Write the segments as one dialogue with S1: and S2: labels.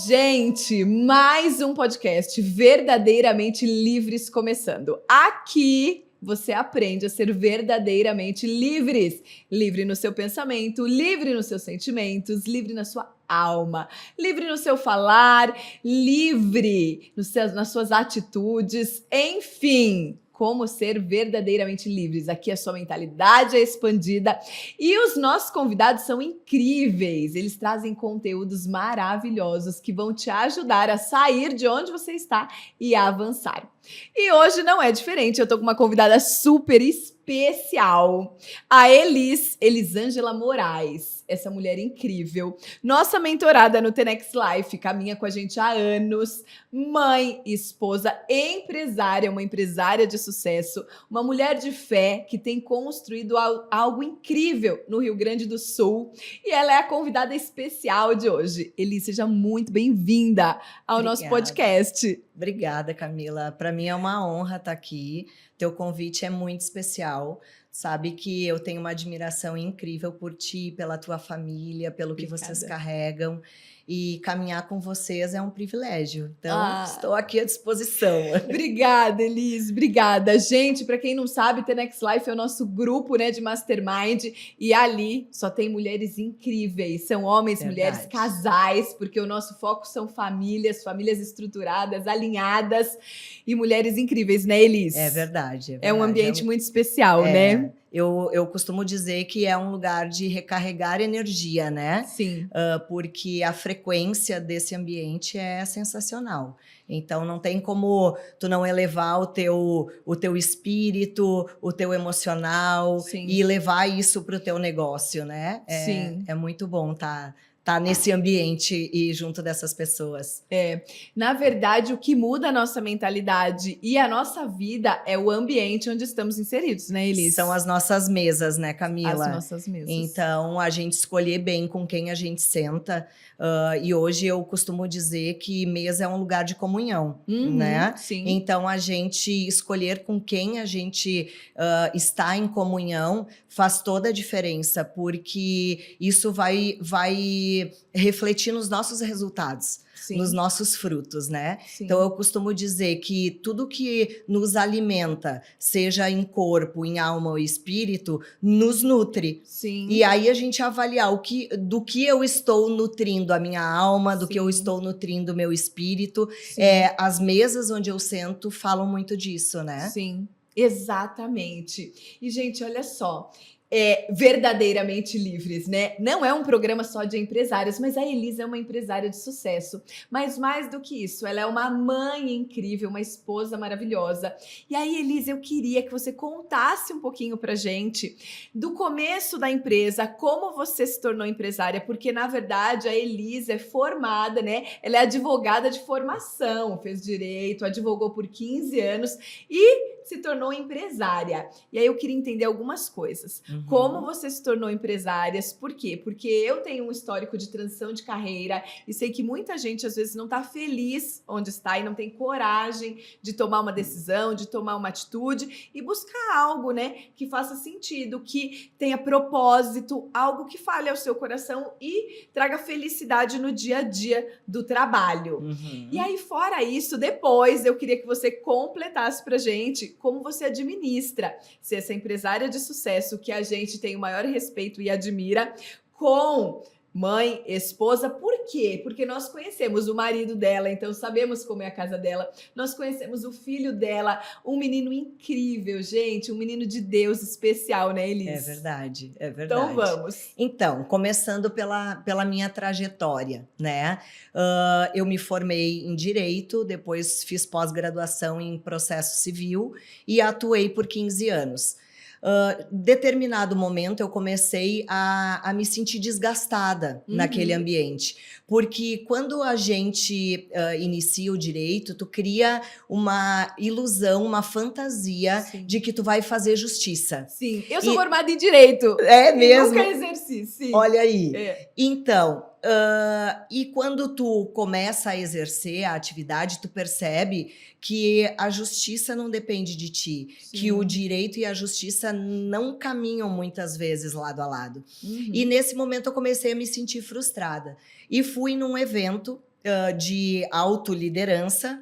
S1: Gente, mais um podcast verdadeiramente livres começando. Aqui você aprende a ser verdadeiramente livres. Livre no seu pensamento, livre nos seus sentimentos, livre na sua alma, livre no seu falar, livre nas suas atitudes, enfim. Como ser verdadeiramente livres. Aqui a sua mentalidade é expandida e os nossos convidados são incríveis. Eles trazem conteúdos maravilhosos que vão te ajudar a sair de onde você está e a avançar. E hoje não é diferente, eu tô com uma convidada super especial, a Elisângela Moraes, essa mulher incrível, nossa mentorada no Tenex Life, caminha com a gente há anos, mãe, esposa, empresária, uma empresária de sucesso, uma mulher de fé que tem construído algo incrível no Rio Grande do Sul e ela é a convidada especial de hoje. Eli, seja muito bem-vinda ao nosso podcast.
S2: Obrigada, Camila. Para mim é uma honra estar aqui. Teu convite é muito especial. Sabe que eu tenho uma admiração incrível por ti, pela tua família, pelo que vocês carregam. E caminhar com vocês é um privilégio. Então, estou aqui à disposição.
S1: Obrigada, Elis. Obrigada. Gente, para quem não sabe, Tenex Life é o nosso grupo, né, de mastermind. E ali só tem mulheres incríveis. São homens, mulheres, casais, porque o nosso foco são famílias estruturadas, alinhadas e mulheres incríveis, né, Elis?
S2: É verdade.
S1: É um ambiente muito especial, né?
S2: Eu costumo dizer que é um lugar de recarregar energia, né?
S1: Sim.
S2: Porque a frequência desse ambiente é sensacional. Então, não tem como tu não elevar o teu espírito, o teu emocional. Sim. E levar isso para o teu negócio, né?
S1: Sim.
S2: É muito bom tá nesse ambiente e junto dessas pessoas.
S1: Na verdade, o que muda a nossa mentalidade e a nossa vida é o ambiente onde estamos inseridos, né, Elis?
S2: São as nossas mesas, né, Camila?
S1: As nossas mesas.
S2: Então, a gente escolher bem com quem a gente senta. E hoje eu costumo dizer que mesa é um lugar de comunhão, né?
S1: Sim.
S2: Então, a gente escolher com quem a gente está em comunhão faz toda a diferença, porque isso vai refletir nos nossos resultados. Sim. Nos nossos frutos, né? Sim. Então, eu costumo dizer que tudo que nos alimenta, seja em corpo, em alma ou espírito, nos nutre.
S1: Sim.
S2: E aí a gente avaliar do que eu estou nutrindo a minha alma, do que eu estou nutrindo o meu espírito. As mesas onde eu sento falam muito disso, né?
S1: Sim, exatamente. E, gente, olha só. Verdadeiramente livres, né? Não é um programa só de empresários, mas a Elis é uma empresária de sucesso. Mas mais do que isso, ela é uma mãe incrível, uma esposa maravilhosa. E aí, Elis, eu queria que você contasse um pouquinho pra gente do começo da empresa, como você se tornou empresária, porque na verdade a Elis é formada, né? Ela é advogada de formação, fez direito, advogou por 15 anos e se tornou empresária. E aí eu queria entender algumas coisas. Como você se tornou empresária? Por quê? Porque eu tenho um histórico de transição de carreira e sei que muita gente às vezes não está feliz onde está e não tem coragem de tomar uma decisão, de tomar uma atitude e buscar algo, né, que faça sentido, que tenha propósito, algo que fale ao seu coração e traga felicidade no dia a dia do trabalho. E aí, fora isso, depois eu queria que você completasse pra gente como você administra ser essa empresária de sucesso que a gente tem o maior respeito e admira com mãe, esposa. Por quê? Porque nós conhecemos o marido dela, então sabemos como é a casa dela. Nós conhecemos o filho dela, um menino incrível, gente, um menino de Deus especial, né, Elis?
S2: É verdade, é verdade.
S1: Então vamos.
S2: Então, começando pela minha trajetória, né? Eu me formei em Direito, depois fiz pós-graduação em Processo Civil e atuei por 15 anos. Determinado momento eu comecei a me sentir desgastada naquele ambiente, porque quando a gente inicia o direito, tu cria uma ilusão, uma fantasia de que tu vai fazer justiça.
S1: Sim, eu sou formada em Direito.
S2: É mesmo?
S1: Nunca exerci, sim.
S2: Olha aí. Então, e quando tu começa a exercer a atividade, tu percebe que a justiça não depende de ti, que o direito e a justiça não caminham muitas vezes lado a lado. E nesse momento eu comecei a me sentir frustrada. E fui num evento de autoliderança.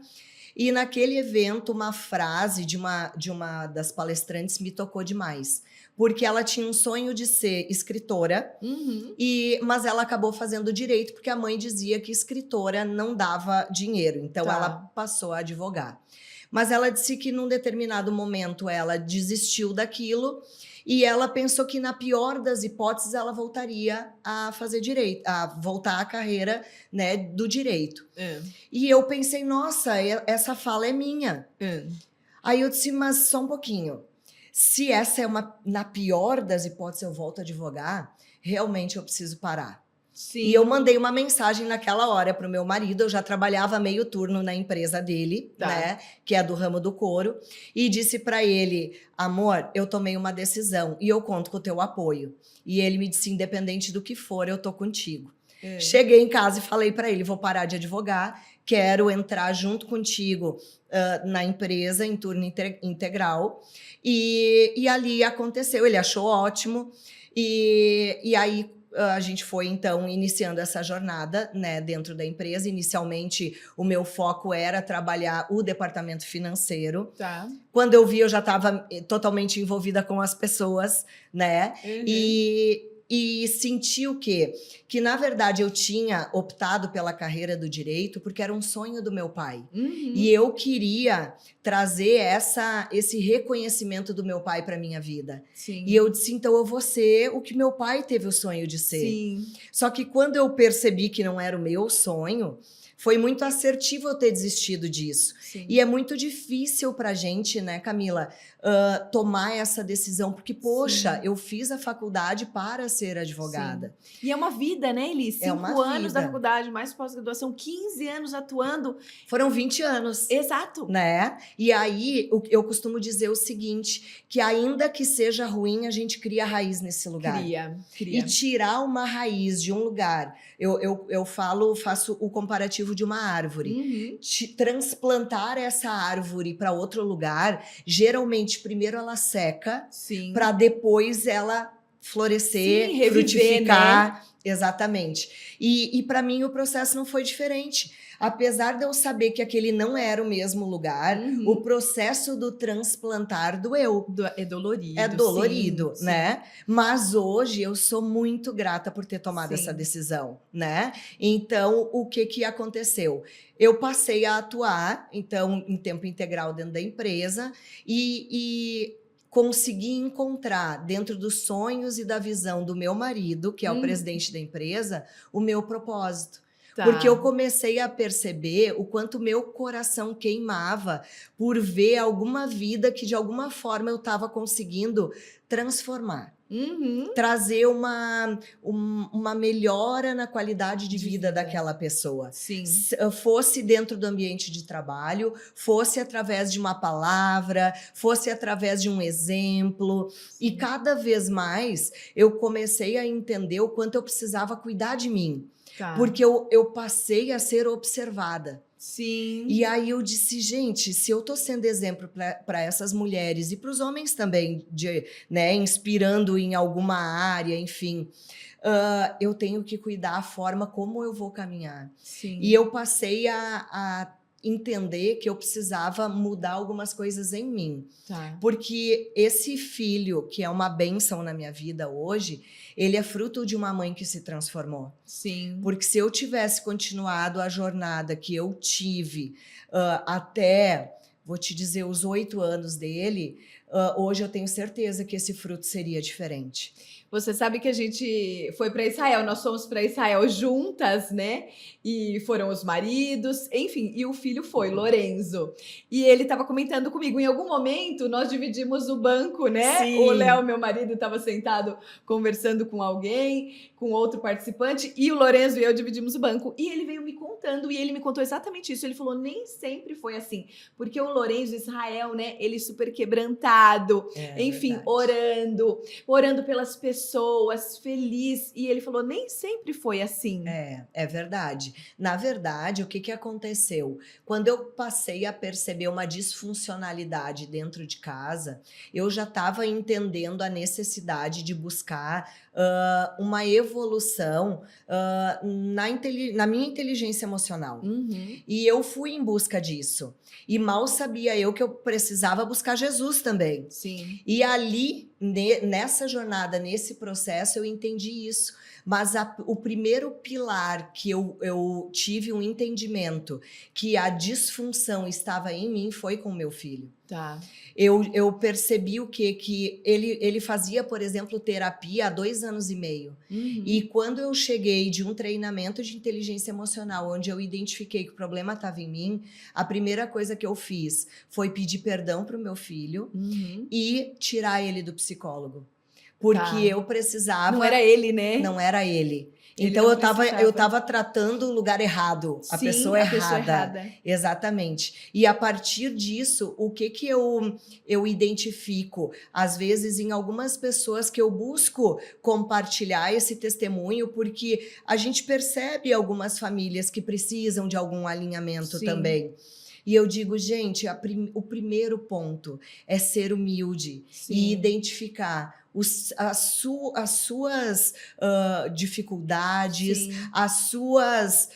S2: E naquele evento, uma frase de uma das palestrantes me tocou demais. Porque ela tinha um sonho de ser escritora, mas ela acabou fazendo direito, porque a mãe dizia que escritora não dava dinheiro. Então, ela passou a advogar. Mas ela disse que num determinado momento ela desistiu daquilo e ela pensou que na pior das hipóteses ela voltaria a fazer direito, a voltar à carreira, né, do direito. E eu pensei, nossa, essa fala é minha. Aí eu disse, mas só um pouquinho. Se essa é na pior das hipóteses eu volto a advogar, realmente eu preciso parar.
S1: Sim.
S2: E eu mandei uma mensagem naquela hora para o meu marido, eu já trabalhava meio turno na empresa dele, né, que é do ramo do couro, e disse para ele, amor, eu tomei uma decisão e eu conto com o teu apoio. E ele me disse, independente do que for, eu tô contigo. Cheguei em casa e falei para ele, vou parar de advogar, quero entrar junto contigo na empresa, em turno integral. E ali aconteceu, ele achou ótimo, e aí a gente foi, então, iniciando essa jornada, né, dentro da empresa. Inicialmente, o meu foco era trabalhar o departamento financeiro. Quando eu vi, eu já estava totalmente envolvida com as pessoas, né? E senti o quê? Que, na verdade, eu tinha optado pela carreira do direito porque era um sonho do meu pai. E eu queria trazer esse reconhecimento do meu pai para minha vida. E eu disse, então eu vou ser o que meu pai teve o sonho de ser. Só que quando eu percebi que não era o meu sonho, foi muito assertivo eu ter desistido disso. E é muito difícil pra gente, né, Camila, tomar essa decisão, porque, poxa, eu fiz a faculdade para ser advogada.
S1: E é uma vida, né, Eli? 5 anos da faculdade, mais pós-graduação, 15 anos atuando.
S2: Foram 20 anos.
S1: Exato.
S2: Né? E aí, eu costumo dizer o seguinte, que ainda que seja ruim, a gente cria raiz nesse lugar.
S1: Cria.
S2: E tirar uma raiz de um lugar, eu faço o comparativo de uma árvore. Transplantar essa árvore para outro lugar, geralmente primeiro ela seca, para depois ela florescer, reviver, frutificar. Né? Exatamente. E para mim o processo não foi diferente. Apesar de eu saber que aquele não era o mesmo lugar, o processo do transplantar doeu.
S1: É dolorido.
S2: É dolorido, né? Mas hoje eu sou muito grata por ter tomado essa decisão, né? Então, o que aconteceu? Eu passei a atuar, então, em tempo integral dentro da empresa e consegui encontrar, dentro dos sonhos e da visão do meu marido, que é o presidente da empresa, o meu propósito. Porque eu comecei a perceber o quanto meu coração queimava por ver alguma vida que, de alguma forma, eu estava conseguindo transformar. Trazer uma melhora na qualidade de vida daquela pessoa. Fosse dentro do ambiente de trabalho, fosse através de uma palavra, fosse através de um exemplo. E cada vez mais eu comecei a entender o quanto eu precisava cuidar de mim. Porque eu passei a ser observada. E aí eu disse, gente, se eu tô sendo exemplo para essas mulheres e para os homens também, né, inspirando em alguma área, enfim, eu tenho que cuidar a forma como eu vou caminhar. E eu passei a entender que eu precisava mudar algumas coisas em mim. Porque esse filho, que é uma bênção na minha vida hoje, ele é fruto de uma mãe que se transformou. Porque se eu tivesse continuado a jornada que eu tive até, vou te dizer, os 8 anos dele, hoje eu tenho certeza que esse fruto seria diferente.
S1: Você sabe que a gente foi para Israel, nós fomos para Israel juntas, né? E foram os maridos, enfim, e o filho foi, Lorenzo. E ele estava comentando comigo, em algum momento nós dividimos o banco, né? O Léo, meu marido, estava sentado conversando com alguém, com outro participante, e o Lorenzo e eu dividimos o banco. E ele veio me contando, e ele me contou exatamente isso. Ele falou, nem sempre foi assim, porque o Lorenzo, Israel, né? Ele super quebrantado, conectado, enfim,
S2: verdade.
S1: orando pelas pessoas, feliz. E ele falou, nem sempre foi assim.
S2: É verdade. Na verdade, o que que aconteceu? Quando eu passei a perceber uma disfuncionalidade dentro de casa, eu já estava entendendo a necessidade de buscar uma evolução na minha inteligência emocional.
S1: Uhum.
S2: E eu fui em busca disso. E mal sabia eu que eu precisava buscar Jesus também.
S1: Sim.
S2: E ali, nessa jornada, nesse processo, eu entendi isso. Mas o primeiro pilar que eu tive um entendimento que a disfunção estava em mim foi com meu filho.
S1: Tá.
S2: Eu percebi o quê? Que ele fazia, por exemplo, terapia há 2 anos e meio.
S1: Uhum.
S2: E quando eu cheguei de um treinamento de inteligência emocional, onde eu identifiquei que o problema estava em mim, a primeira coisa que eu fiz foi pedir perdão para o meu filho e tirar ele do psicólogo. Porque eu precisava...
S1: Não era ele, né?
S2: Não era ele.
S1: Ele
S2: Então
S1: não
S2: eu estava tratando o lugar errado, a
S1: Sim,
S2: pessoa
S1: a
S2: errada.
S1: pessoa errada.
S2: Exatamente. E a partir disso, o que eu identifico? Às vezes, em algumas pessoas que eu busco compartilhar esse testemunho, porque a gente percebe algumas famílias que precisam de algum alinhamento também. E eu digo, gente, o primeiro ponto é ser humilde e identificar as suas dificuldades, as suas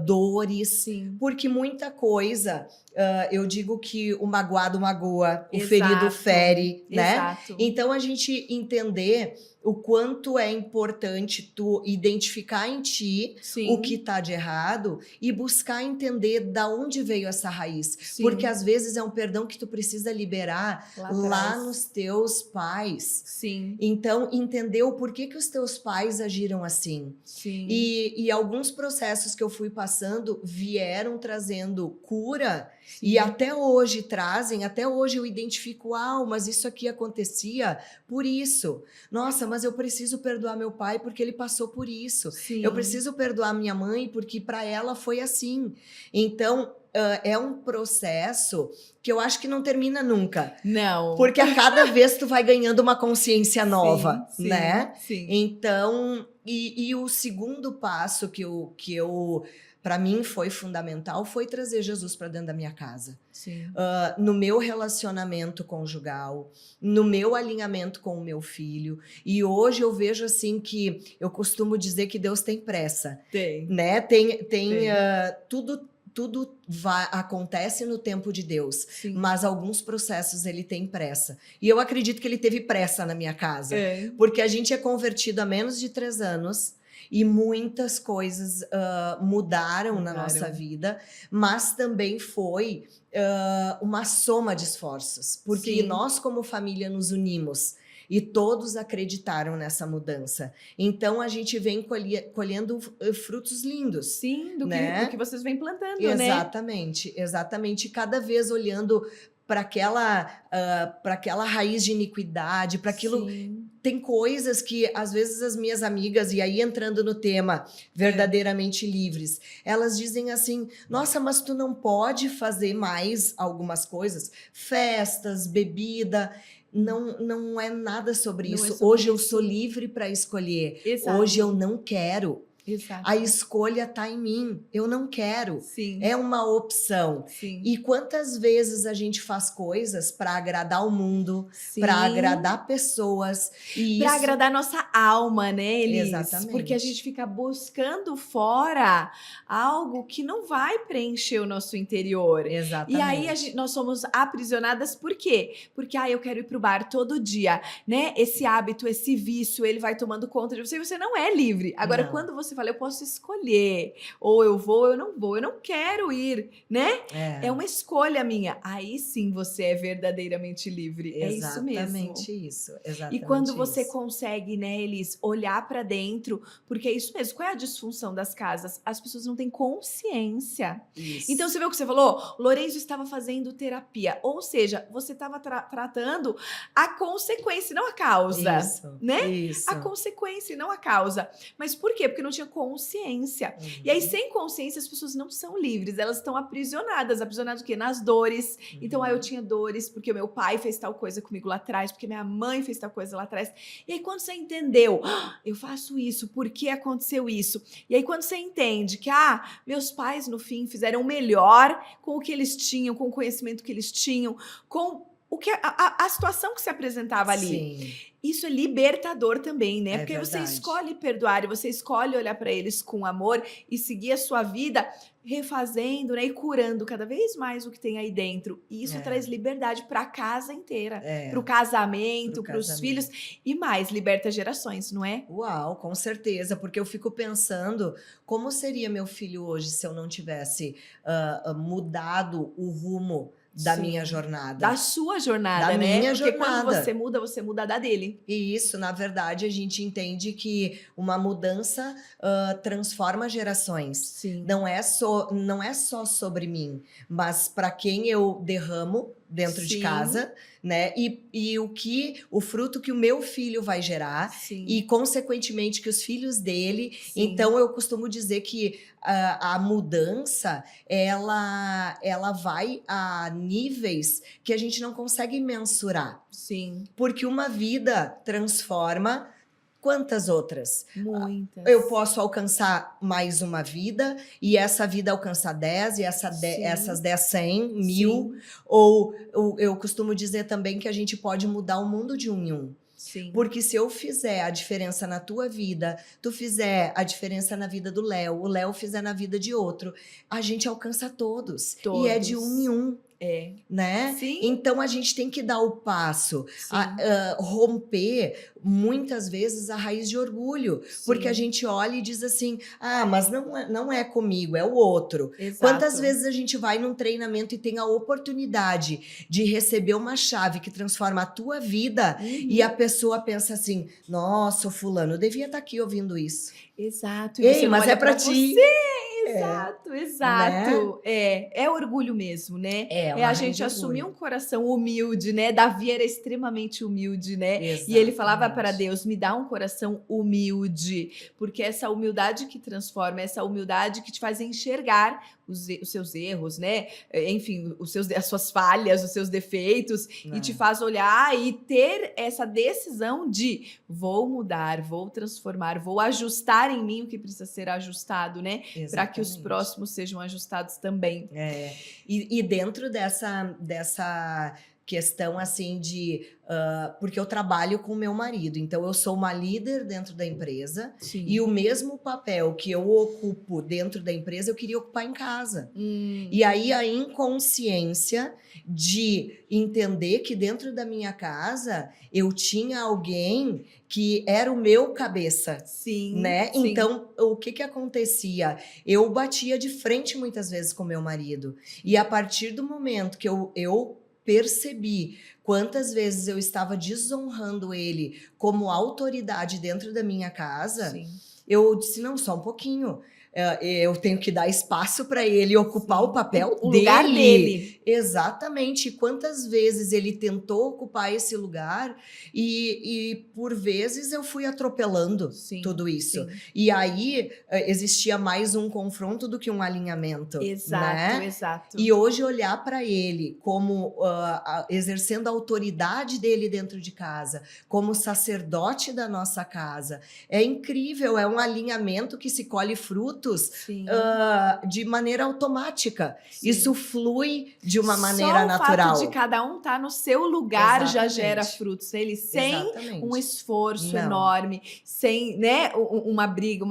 S2: dores, porque muita coisa, eu digo que o magoado magoa, o ferido fere, né?
S1: Exato.
S2: Então, a gente entender o quanto é importante tu identificar em ti o que tá de errado e buscar entender da onde veio essa raiz. Porque às vezes é um perdão que tu precisa liberar lá nos teus pais.
S1: Sim.
S2: Então, entender o porquê que os teus pais agiram assim.
S1: Sim.
S2: E alguns processos que eu fui passando vieram trazendo cura.
S1: Sim.
S2: E até hoje trazem, até hoje eu identifico, mas isso aqui acontecia por isso. Nossa, mas eu preciso perdoar meu pai porque ele passou por isso.
S1: Sim.
S2: Eu preciso perdoar minha mãe porque para ela foi assim. Então, é um processo que eu acho que não termina nunca.
S1: Não.
S2: Porque a cada vez tu vai ganhando uma consciência nova, né?
S1: Sim.
S2: Então, e o segundo passo que eu para mim foi fundamental foi trazer Jesus para dentro da minha casa.
S1: Sim.
S2: No meu relacionamento conjugal, no meu alinhamento com o meu filho. E hoje eu vejo assim que eu costumo dizer que Deus tem pressa.
S1: Tem.
S2: Né? Tem. Tudo acontece no tempo de Deus, mas alguns processos ele tem pressa. E eu acredito que ele teve pressa na minha casa, porque a gente é convertido há menos de 3 anos e muitas coisas mudaram na nossa vida, mas também foi uma soma de esforços, porque nós como família nos unimos. E todos acreditaram nessa mudança. Então, a gente vem colhendo frutos lindos.
S1: Sim, do que vocês vêm plantando,
S2: exatamente, né? Exatamente. Cada vez olhando para aquela raiz de iniquidade, para aquilo... Tem coisas que, às vezes, as minhas amigas, e aí entrando no tema verdadeiramente livres, elas dizem assim, nossa, mas tu não pode fazer mais algumas coisas? Festas, bebida... Não é nada sobre isso. Hoje eu sou livre para escolher.
S1: Exato.
S2: Hoje eu não quero.
S1: Exato.
S2: A escolha está em mim. Eu não quero. É uma opção. E quantas vezes a gente faz coisas para agradar o mundo, para agradar pessoas.
S1: Para agradar nossa alma, né, Elis?
S2: Exatamente.
S1: Porque a gente fica buscando fora algo que não vai preencher o nosso interior.
S2: Exatamente.
S1: E aí nós somos aprisionadas por quê? Porque eu quero ir pro bar todo dia, né? Esse hábito, esse vício, ele vai tomando conta de você e você não é livre. Agora, quando você fala, eu posso escolher, ou eu vou, ou eu não vou, eu não quero ir, né? É uma escolha minha. Aí sim você é verdadeiramente livre.
S2: Exatamente
S1: isso.
S2: Exatamente.
S1: E quando você consegue, né, Elis, olhar para dentro, porque é isso mesmo. Qual é a disfunção das casas? As pessoas não têm consciência.
S2: Isso.
S1: Então você viu o que você falou? Lorenzo estava fazendo terapia, ou seja, você estava tratando a consequência, não a causa.
S2: Isso.
S1: Né?
S2: Isso.
S1: A consequência, não a causa. Mas por quê? Porque não tinha consciência. E aí, sem consciência, as pessoas não são livres, elas estão aprisionadas. Aprisionadas o quê? Nas dores. Então, eu tinha dores porque o meu pai fez tal coisa comigo lá atrás, porque minha mãe fez tal coisa lá atrás. E aí, quando você entendeu, eu faço isso, por que aconteceu isso? E aí, quando você entende que, meus pais, no fim, fizeram o melhor com o que eles tinham, com o conhecimento que eles tinham, com o que a situação que se apresentava ali.
S2: Sim.
S1: Isso é libertador também, né?
S2: É
S1: Porque você
S2: verdade.
S1: escolhe perdoar e você escolhe olhar para eles com amor e seguir a sua vida refazendo, né? E curando cada vez mais o que tem aí dentro. E isso traz liberdade para a casa inteira, para o casamento, para os filhos e mais, liberta gerações, não é?
S2: Uau, com certeza, porque eu fico pensando como seria meu filho hoje se eu não tivesse mudado o rumo da minha jornada.
S1: Da sua jornada,
S2: da
S1: né?
S2: minha
S1: Porque
S2: jornada.
S1: quando você muda da dele.
S2: E isso, na verdade, a gente entende que uma mudança transforma gerações.
S1: Sim.
S2: Não é só sobre mim, mas para quem eu derramo dentro de casa, né? E o fruto que o meu filho vai gerar e, consequentemente, que os filhos dele. Então, eu costumo dizer que a mudança, ela vai a níveis que a gente não consegue mensurar.
S1: Sim.
S2: Porque uma vida transforma quantas outras?
S1: Muitas.
S2: Eu posso alcançar mais uma vida e essa vida alcançar 10 e essas 10, 100, 1000. Ou eu costumo dizer também que a gente pode mudar o mundo de um em um.
S1: Sim.
S2: Porque se eu fizer a diferença na tua vida, tu fizer a diferença na vida do Léo, o Léo fizer na vida de outro, a gente alcança todos. E é de um em um. Né?
S1: Sim.
S2: Então a gente tem que dar o passo, romper muitas vezes a raiz de orgulho, porque a gente olha e diz assim, mas não é comigo, é o outro.
S1: Exato.
S2: Quantas vezes a gente vai num treinamento e tem a oportunidade de receber uma chave que transforma a tua vida e a pessoa pensa assim, nossa, o fulano devia estar aqui ouvindo isso.
S1: Exato.
S2: Ei, mas é pra ti.
S1: Exato.
S2: Né?
S1: É orgulho mesmo, né?
S2: É
S1: a gente assumir um coração humilde, né? Davi era extremamente humilde, né?
S2: Exatamente.
S1: E ele falava para Deus, me dá um coração humilde, porque essa humildade que transforma, essa humildade que te faz enxergar os seus erros, né? Enfim, as suas falhas, os seus defeitos, e te faz olhar e ter essa decisão de vou mudar, vou transformar, vou ajustar em mim o que precisa ser ajustado, né? Para que os próximos sejam ajustados também.
S2: E dentro dessa questão assim de porque eu trabalho com o meu marido, então eu sou uma líder dentro da empresa e o mesmo papel que eu ocupo dentro da empresa eu queria ocupar em casa. E aí a inconsciência de entender que dentro da minha casa eu tinha alguém que era o meu cabeça, né? Então, o que acontecia? Eu batia de frente muitas vezes com meu marido. E a partir do momento que eu percebi quantas vezes eu estava desonrando ele como autoridade dentro da minha casa, eu disse, não, só um pouquinho. Eu tenho que dar espaço para ele ocupar o papel dele.
S1: Lugar dele.
S2: Exatamente. Quantas vezes ele tentou ocupar esse lugar e por vezes eu fui atropelando tudo isso. E aí existia mais um confronto do que um alinhamento.
S1: Exato,
S2: né?
S1: Exato.
S2: E hoje olhar para ele como exercendo a autoridade dele dentro de casa, como sacerdote da nossa casa, é incrível, é um alinhamento que se colhe frutos de maneira automática. Isso flui de uma maneira natural.
S1: Só o fato de cada um estar no seu lugar já gera frutos. Ele sem um esforço enorme, sem, né, uma briga,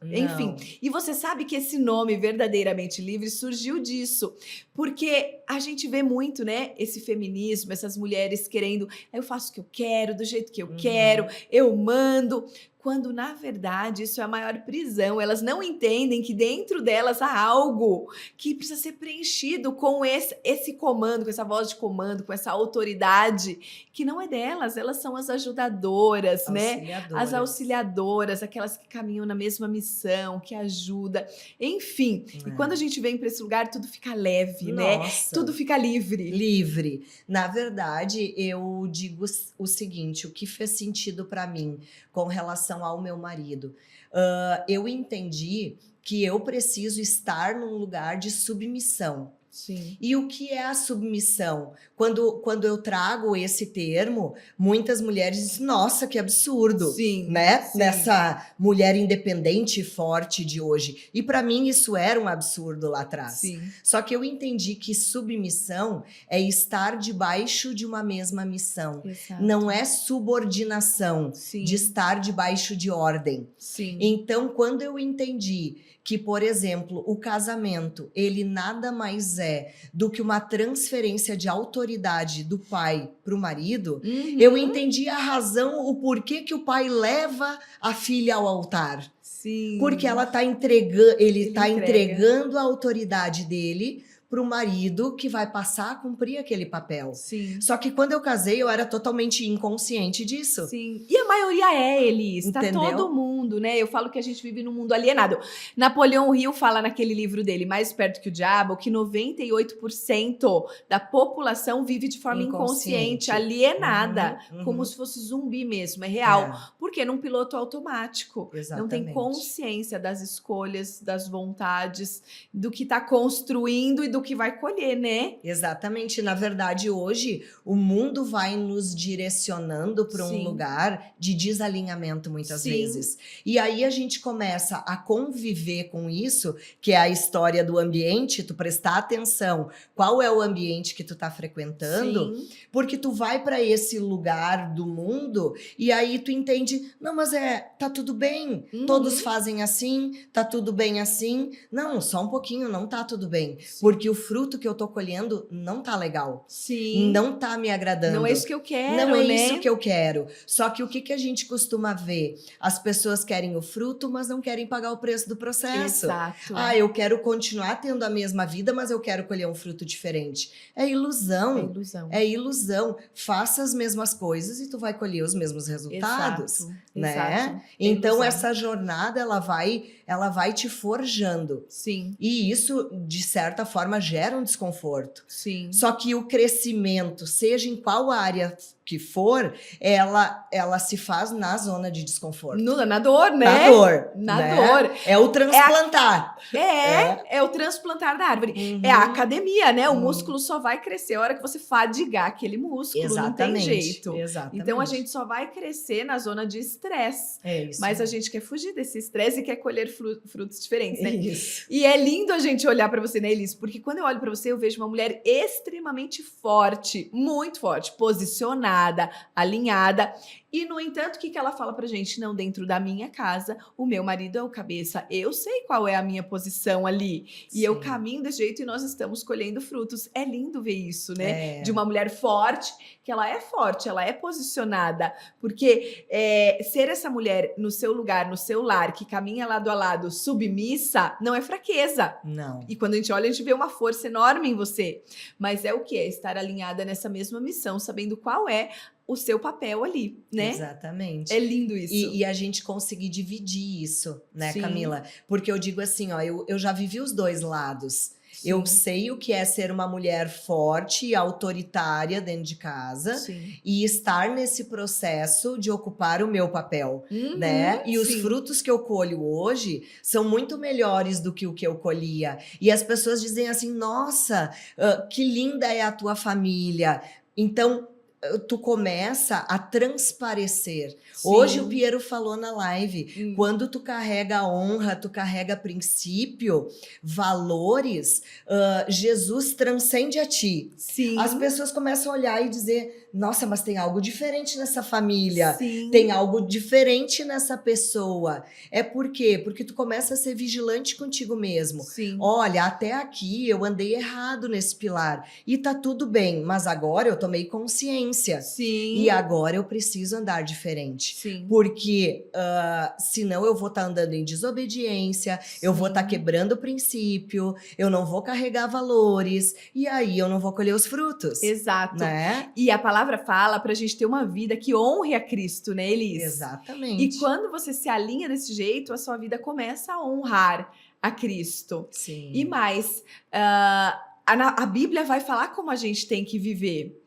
S1: enfim. E você sabe que esse nome Verdadeiramente Livre surgiu disso, porque a gente vê muito, né, esse feminismo, essas mulheres querendo, eu faço o que eu quero, do jeito que eu quero, eu mando. Quando, na verdade, isso é a maior prisão. Elas não entendem que dentro delas há algo que precisa ser preenchido com esse comando, com essa voz de comando, com essa autoridade, que não é delas. Elas são as ajudadoras, né? As auxiliadoras, aquelas que caminham na mesma missão, que ajudam. Enfim, e quando a gente vem para esse lugar, tudo fica leve, né? tudo fica livre.
S2: Livre. Na verdade, eu digo o seguinte, o que fez sentido para mim com relação ao meu marido. Eu entendi que eu preciso estar num lugar de submissão.
S1: Sim.
S2: E o que é a submissão? Quando eu trago esse termo, muitas mulheres dizem, nossa, que absurdo,
S1: Sim,
S2: né?
S1: sim.
S2: Nessa mulher independente e forte de hoje. E para mim isso era um absurdo lá atrás.
S1: Sim.
S2: Só que eu entendi que submissão é estar debaixo de uma mesma missão.
S1: Exato.
S2: Não é subordinação,
S1: Sim.
S2: de estar debaixo de ordem.
S1: Sim.
S2: Então, quando eu entendi que, por exemplo, o casamento, ele nada mais é do que uma transferência de autoridade do pai para o marido, eu entendi a razão, o porquê que o pai leva a filha ao altar.
S1: Sim.
S2: Porque ela tá entregando, ele está
S1: entrega.
S2: entregando a autoridade dele para o marido que vai passar a cumprir aquele papel.
S1: Sim.
S2: Só que quando eu casei, eu era totalmente inconsciente disso.
S1: Sim. E a maioria é, Elis. Tá
S2: Entendeu?
S1: todo mundo, né? Eu falo que a gente vive num mundo alienado. Napoleão Hill fala naquele livro dele, Mais Perto que o Diabo, que 98% da população vive de forma inconsciente, alienada, como se fosse zumbi mesmo. É real. Porque num piloto automático. Não tem consciência das escolhas, das vontades, do que tá construindo e do que vai colher, né?
S2: Exatamente. Na verdade, hoje, o mundo vai nos direcionando para um lugar de desalinhamento, muitas vezes. E aí a gente começa a conviver com isso, que é a história do ambiente, tu prestar atenção qual é o ambiente que tu tá frequentando, porque tu vai para esse lugar do mundo e aí tu entende, não, mas tá tudo bem, todos fazem assim, tá tudo bem assim. Não, só um pouquinho, não tá tudo bem. Porque o fruto que eu tô colhendo não tá legal.
S1: Sim.
S2: Não tá me agradando.
S1: Não é isso que eu quero,
S2: Não é
S1: né?
S2: isso que eu quero. Só que o que a gente costuma ver? As pessoas querem o fruto, mas não querem pagar o preço do processo.
S1: Exato.
S2: Ah, eu quero continuar tendo a mesma vida, mas eu quero colher um fruto diferente. É ilusão.
S1: É ilusão.
S2: É ilusão. Faça as mesmas coisas e tu vai colher os mesmos resultados.
S1: Exato.
S2: Né?
S1: Exato.
S2: Então, essa jornada, ela vai te forjando.
S1: Sim.
S2: E isso, de certa forma, gera um desconforto.
S1: Sim.
S2: Só que o crescimento, seja em qual área que for, ela se faz na zona de desconforto.
S1: Na dor, né?
S2: Na dor.
S1: Na
S2: né?
S1: dor.
S2: É o transplantar.
S1: É o transplantar da árvore. É a academia, né? O músculo só vai crescer a hora que você fadigar aquele músculo.
S2: Exatamente.
S1: Não tem jeito.
S2: Exatamente.
S1: Então, a gente só vai crescer na zona de estresse.
S2: É isso.
S1: Mas a gente quer fugir desse estresse e quer colher frutos diferentes, né?
S2: Isso.
S1: E é lindo a gente olhar pra você, né, Elis? Porque quando eu olho pra você, eu vejo uma mulher extremamente forte, muito forte, posicionada, alinhada. E, no entanto, o que ela fala pra gente? Não, dentro da minha casa, o meu marido é o cabeça. Eu sei qual é a minha posição ali. E eu caminho desse jeito e nós estamos colhendo frutos. É lindo ver isso, né? De uma mulher forte, que ela é forte, ela é posicionada. Porque ser essa mulher no seu lugar, no seu lar, que caminha lado a lado, submissa, não é fraqueza.
S2: Não.
S1: E quando a gente olha, a gente vê uma força enorme em você. Mas é o que? É estar alinhada nessa mesma missão, sabendo qual é o seu papel ali, né?
S2: Exatamente.
S1: É lindo isso.
S2: E a gente conseguir dividir isso, né, Camila? Porque eu digo assim, ó, eu já vivi os dois lados. Sim. Eu sei o que é ser uma mulher forte e autoritária dentro de casa e estar nesse processo de ocupar o meu papel, né? E os frutos que eu colho hoje são muito melhores do que o que eu colhia. E as pessoas dizem assim, nossa, que linda é a tua família. Então, tu começa a transparecer. Hoje o Piero falou na live, quando tu carrega honra, tu carrega princípio, valores, Jesus transcende a ti.
S1: Sim.
S2: As pessoas começam a olhar e dizer, nossa, mas tem algo diferente nessa família,
S1: Sim.
S2: tem algo diferente nessa pessoa. É por quê? Porque tu começa a ser vigilante contigo mesmo.
S1: Sim.
S2: Olha, até aqui eu andei errado nesse pilar e tá tudo bem, mas agora eu tomei consciência.
S1: Sim.
S2: E agora eu preciso andar diferente.
S1: Sim.
S2: Porque senão eu vou estar andando em desobediência, eu vou estar quebrando o princípio, eu não vou carregar valores, e aí eu não vou colher os frutos.
S1: Exato.
S2: Né?
S1: E a palavra fala pra gente ter uma vida que honre a Cristo, né, Elis?
S2: Exatamente.
S1: E quando você se alinha desse jeito, a sua vida começa a honrar a Cristo.
S2: Sim.
S1: E mais, a Bíblia vai falar como a gente tem que viver.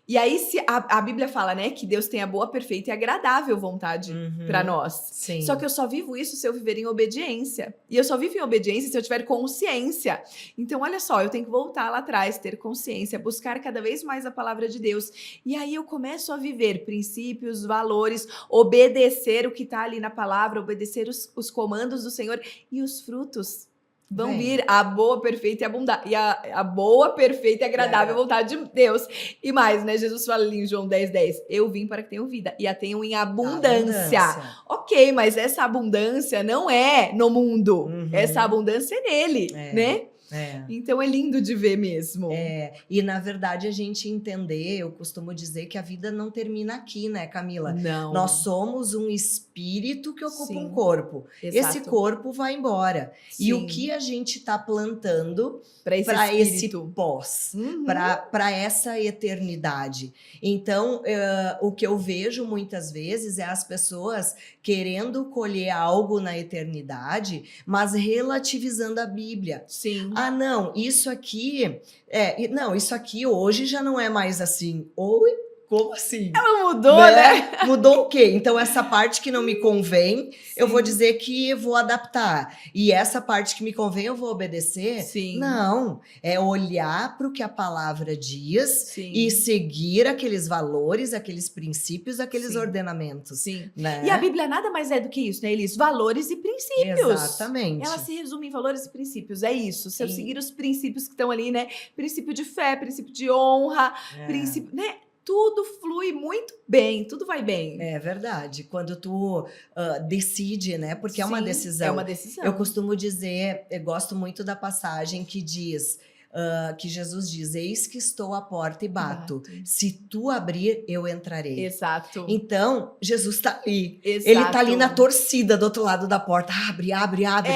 S1: E aí, se a Bíblia fala, né, que Deus tem a boa, perfeita e agradável vontade para nós.
S2: Sim.
S1: Só que eu só vivo isso se eu viver em obediência. E eu só vivo em obediência se eu tiver consciência. Então, olha só, eu tenho que voltar lá atrás, ter consciência, buscar cada vez mais a palavra de Deus. E aí eu começo a viver princípios, valores, obedecer o que está ali na palavra, obedecer os comandos do Senhor e os frutos. Vão vir a boa, perfeita e abundante. E a boa, perfeita e agradável vontade de Deus. E mais, né? Jesus fala ali em João 10:10. Eu vim para que tenham vida e a tenham em abundância. Ok, mas essa abundância não é no mundo. Essa abundância é nele, né? Então é lindo de ver mesmo.
S2: E na verdade a gente entender, eu costumo dizer que a vida não termina aqui, né, Camila?
S1: Não.
S2: Nós somos um espírito que ocupa um corpo.
S1: Exato.
S2: Esse corpo vai embora.
S1: Sim.
S2: E o que a gente está plantando
S1: para
S2: esse pós, para essa eternidade. Então, o que eu vejo muitas vezes é as pessoas querendo colher algo na eternidade, mas relativizando a Bíblia.
S1: Sim.
S2: Ah, não, isso aqui isso aqui hoje já não é mais assim. Como assim?
S1: Ela mudou, né?
S2: Mudou o quê? Então, essa parte que não me convém, eu vou dizer que vou adaptar. E essa parte que me convém, eu vou obedecer?
S1: Sim.
S2: Não. É olhar para o que a palavra diz e seguir aqueles valores, aqueles princípios, aqueles ordenamentos.
S1: Sim.
S2: Né?
S1: E a Bíblia nada mais é do que isso, né, Elis? Valores e princípios.
S2: Exatamente.
S1: Ela se resume em valores e princípios. É isso. Se eu seguir os princípios que estão ali, né? Princípio de fé, princípio de honra, princípio, né? Tudo flui muito bem, tudo vai bem.
S2: É verdade. Quando tu decide, né? Porque é uma decisão.
S1: É uma decisão.
S2: Eu costumo dizer, eu gosto muito da passagem que diz, que Jesus diz, eis que estou à porta e bato. Se tu abrir, eu entrarei.
S1: Exato.
S2: Então, Jesus está ali.
S1: Exato.
S2: Ele está ali na torcida do outro lado da porta. Abre, abre, abre.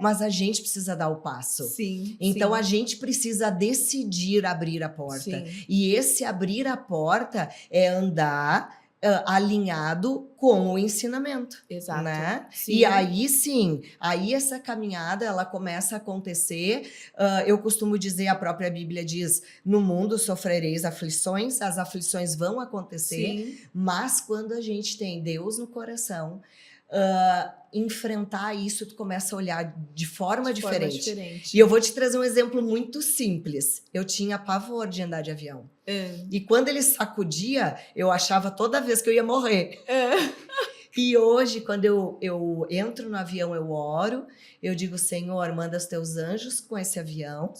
S2: Mas a gente precisa dar o passo.
S1: Sim.
S2: Então, a gente precisa decidir abrir a porta. E esse abrir a porta é andar alinhado com o ensinamento.
S1: Exato.
S2: Né? E aí sim, aí essa caminhada ela começa a acontecer. Eu costumo dizer, a própria Bíblia diz, no mundo sofrereis aflições, as aflições vão acontecer, mas quando a gente tem Deus no coração, enfrentar isso, tu começa a olhar de forma diferente. E eu vou te trazer um exemplo muito simples. Eu tinha pavor de andar de avião. E quando ele sacudia, eu achava toda vez que eu ia morrer. E hoje, quando eu entro no avião, eu oro, eu digo, Senhor, manda os teus anjos com esse avião,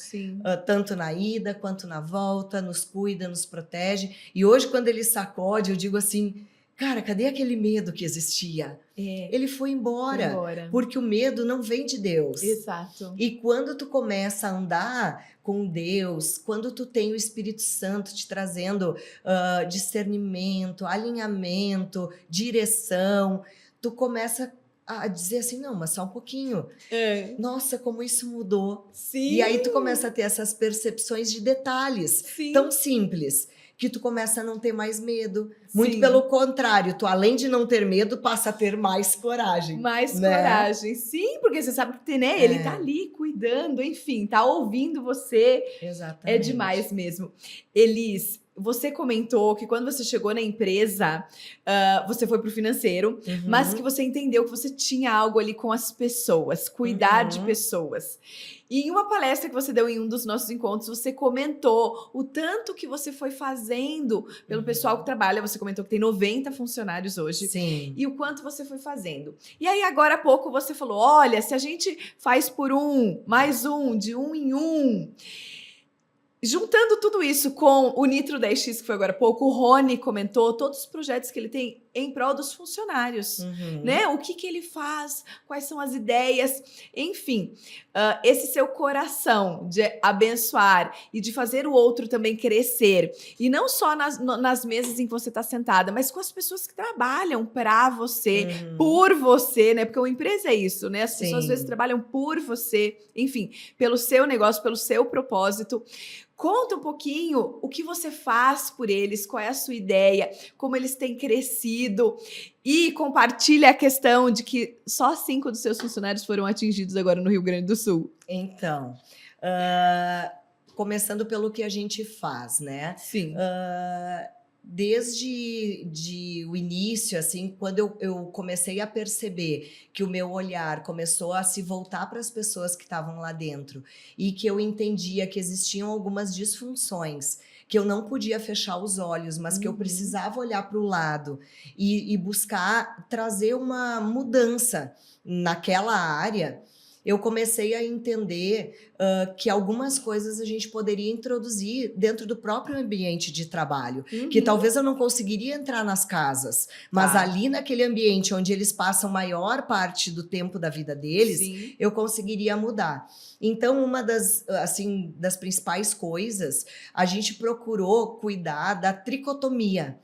S2: tanto na ida quanto na volta, nos cuida, nos protege. E hoje, quando ele sacode, eu digo assim, cara, cadê aquele medo que existia? Ele foi embora, porque o medo não vem de Deus.
S1: Exato.
S2: E quando tu começa a andar com Deus, quando tu tem o Espírito Santo te trazendo discernimento, alinhamento, direção, tu começa a dizer assim, não, mas só um pouquinho. Nossa, como isso mudou. E aí tu começa a ter essas percepções de detalhes tão simples, que tu começa a não ter mais medo. Muito pelo contrário, tu além de não ter medo, passa a ter mais coragem.
S1: Mais coragem, sim, porque você sabe que né, ele tá ali cuidando, enfim, tá ouvindo você.
S2: Exatamente.
S1: É demais mesmo. Elis, você comentou que quando você chegou na empresa, você foi pro financeiro, mas que você entendeu que você tinha algo ali com as pessoas, cuidar de pessoas. E em uma palestra que você deu em um dos nossos encontros, você comentou o tanto que você foi fazendo pelo pessoal que trabalha. Você comentou que tem 90 funcionários hoje.
S2: Sim.
S1: E o quanto você foi fazendo. E aí, agora há pouco, você falou, olha, se a gente faz por mais de um em um... Juntando tudo isso com o Nitro 10X, que foi agora há pouco, o Rony comentou todos os projetos que ele tem em prol dos funcionários, né? O que ele faz, quais são as ideias, enfim. Esse seu coração de abençoar e de fazer o outro também crescer. E não só nas mesas em que você está sentada, mas com as pessoas que trabalham para você, por você, né? Porque uma empresa é isso, né? As pessoas às vezes trabalham por você, enfim, pelo seu negócio, pelo seu propósito. Conta um pouquinho o que você faz por eles, qual é a sua ideia, como eles têm crescido e compartilha a questão de que só 5 dos seus funcionários foram atingidos agora no Rio Grande do Sul.
S2: Então, começando pelo que a gente faz, né?
S1: Sim.
S2: Desde o início, assim, quando eu comecei a perceber que o meu olhar começou a se voltar para as pessoas que estavam lá dentro e que eu entendia que existiam algumas disfunções, que eu não podia fechar os olhos, mas que eu precisava olhar para o lado e buscar trazer uma mudança naquela área, eu comecei a entender que algumas coisas a gente poderia introduzir dentro do próprio ambiente de trabalho, que talvez eu não conseguiria entrar nas casas, mas ali naquele ambiente onde eles passam maior parte do tempo da vida deles,
S1: Sim.
S2: eu conseguiria mudar. Então, uma das principais coisas, a gente procurou cuidar da tricotomia,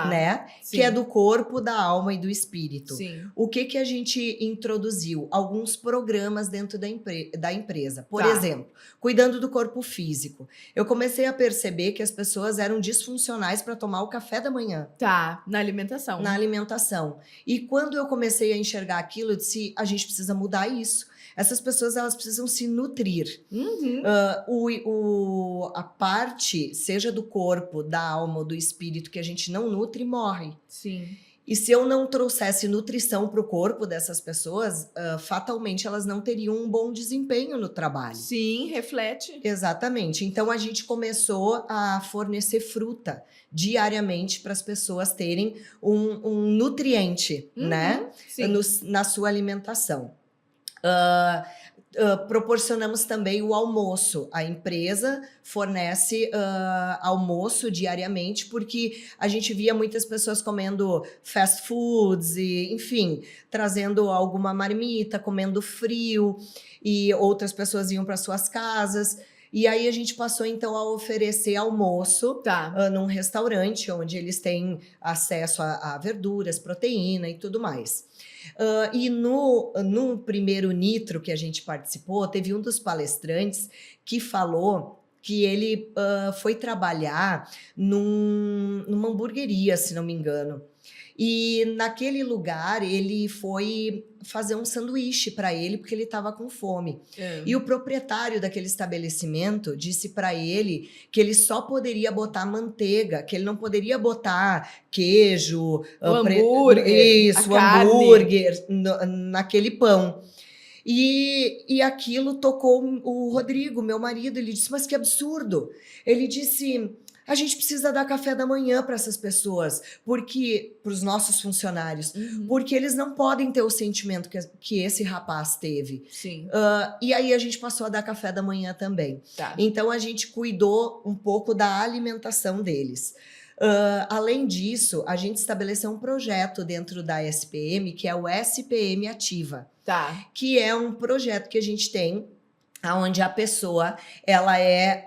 S2: né?
S1: Sim.
S2: Que é do corpo, da alma e do espírito.
S1: Sim.
S2: O que a gente introduziu? Alguns programas dentro da empresa. Por exemplo, cuidando do corpo físico. Eu comecei a perceber que as pessoas eram disfuncionais para tomar o café da manhã.
S1: Na alimentação.
S2: Na alimentação. E quando eu comecei a enxergar aquilo, eu disse, a gente precisa mudar isso. Essas pessoas, elas precisam se nutrir. A parte, seja do corpo, da alma ou do espírito, que a gente não nutre, morre.
S1: Sim.
S2: E se eu não trouxesse nutrição para o corpo dessas pessoas, fatalmente elas não teriam um bom desempenho no trabalho.
S1: Sim, reflete.
S2: Exatamente. Então a gente começou a fornecer fruta diariamente para as pessoas terem um nutriente, né? Na sua alimentação. Proporcionamos também o almoço. A empresa fornece almoço diariamente, porque a gente via muitas pessoas comendo fast foods, e, enfim, trazendo alguma marmita, comendo frio, e outras pessoas iam para suas casas. E aí a gente passou, então, a oferecer almoço num restaurante, onde eles têm acesso a verduras, proteína e tudo mais. E no primeiro Nitro que a gente participou, teve um dos palestrantes que falou que ele foi trabalhar numa hamburgueria, se não me engano. E naquele lugar ele foi fazer um sanduíche para ele porque ele estava com fome. E o proprietário daquele estabelecimento disse para ele que ele só poderia botar manteiga, que ele não poderia botar queijo, hambúrguer naquele pão. E aquilo tocou o Rodrigo, meu marido. Ele disse, mas que absurdo. Ele disse, a gente precisa dar café da manhã para essas pessoas, para os nossos funcionários, porque eles não podem ter o sentimento que esse rapaz teve.
S1: Sim.
S2: E aí a gente passou a dar café da manhã também. Então a gente cuidou um pouco da alimentação deles. Além disso, a gente estabeleceu um projeto dentro da SPM, que é o SPM Ativa. Que é um projeto que a gente tem onde a pessoa ela é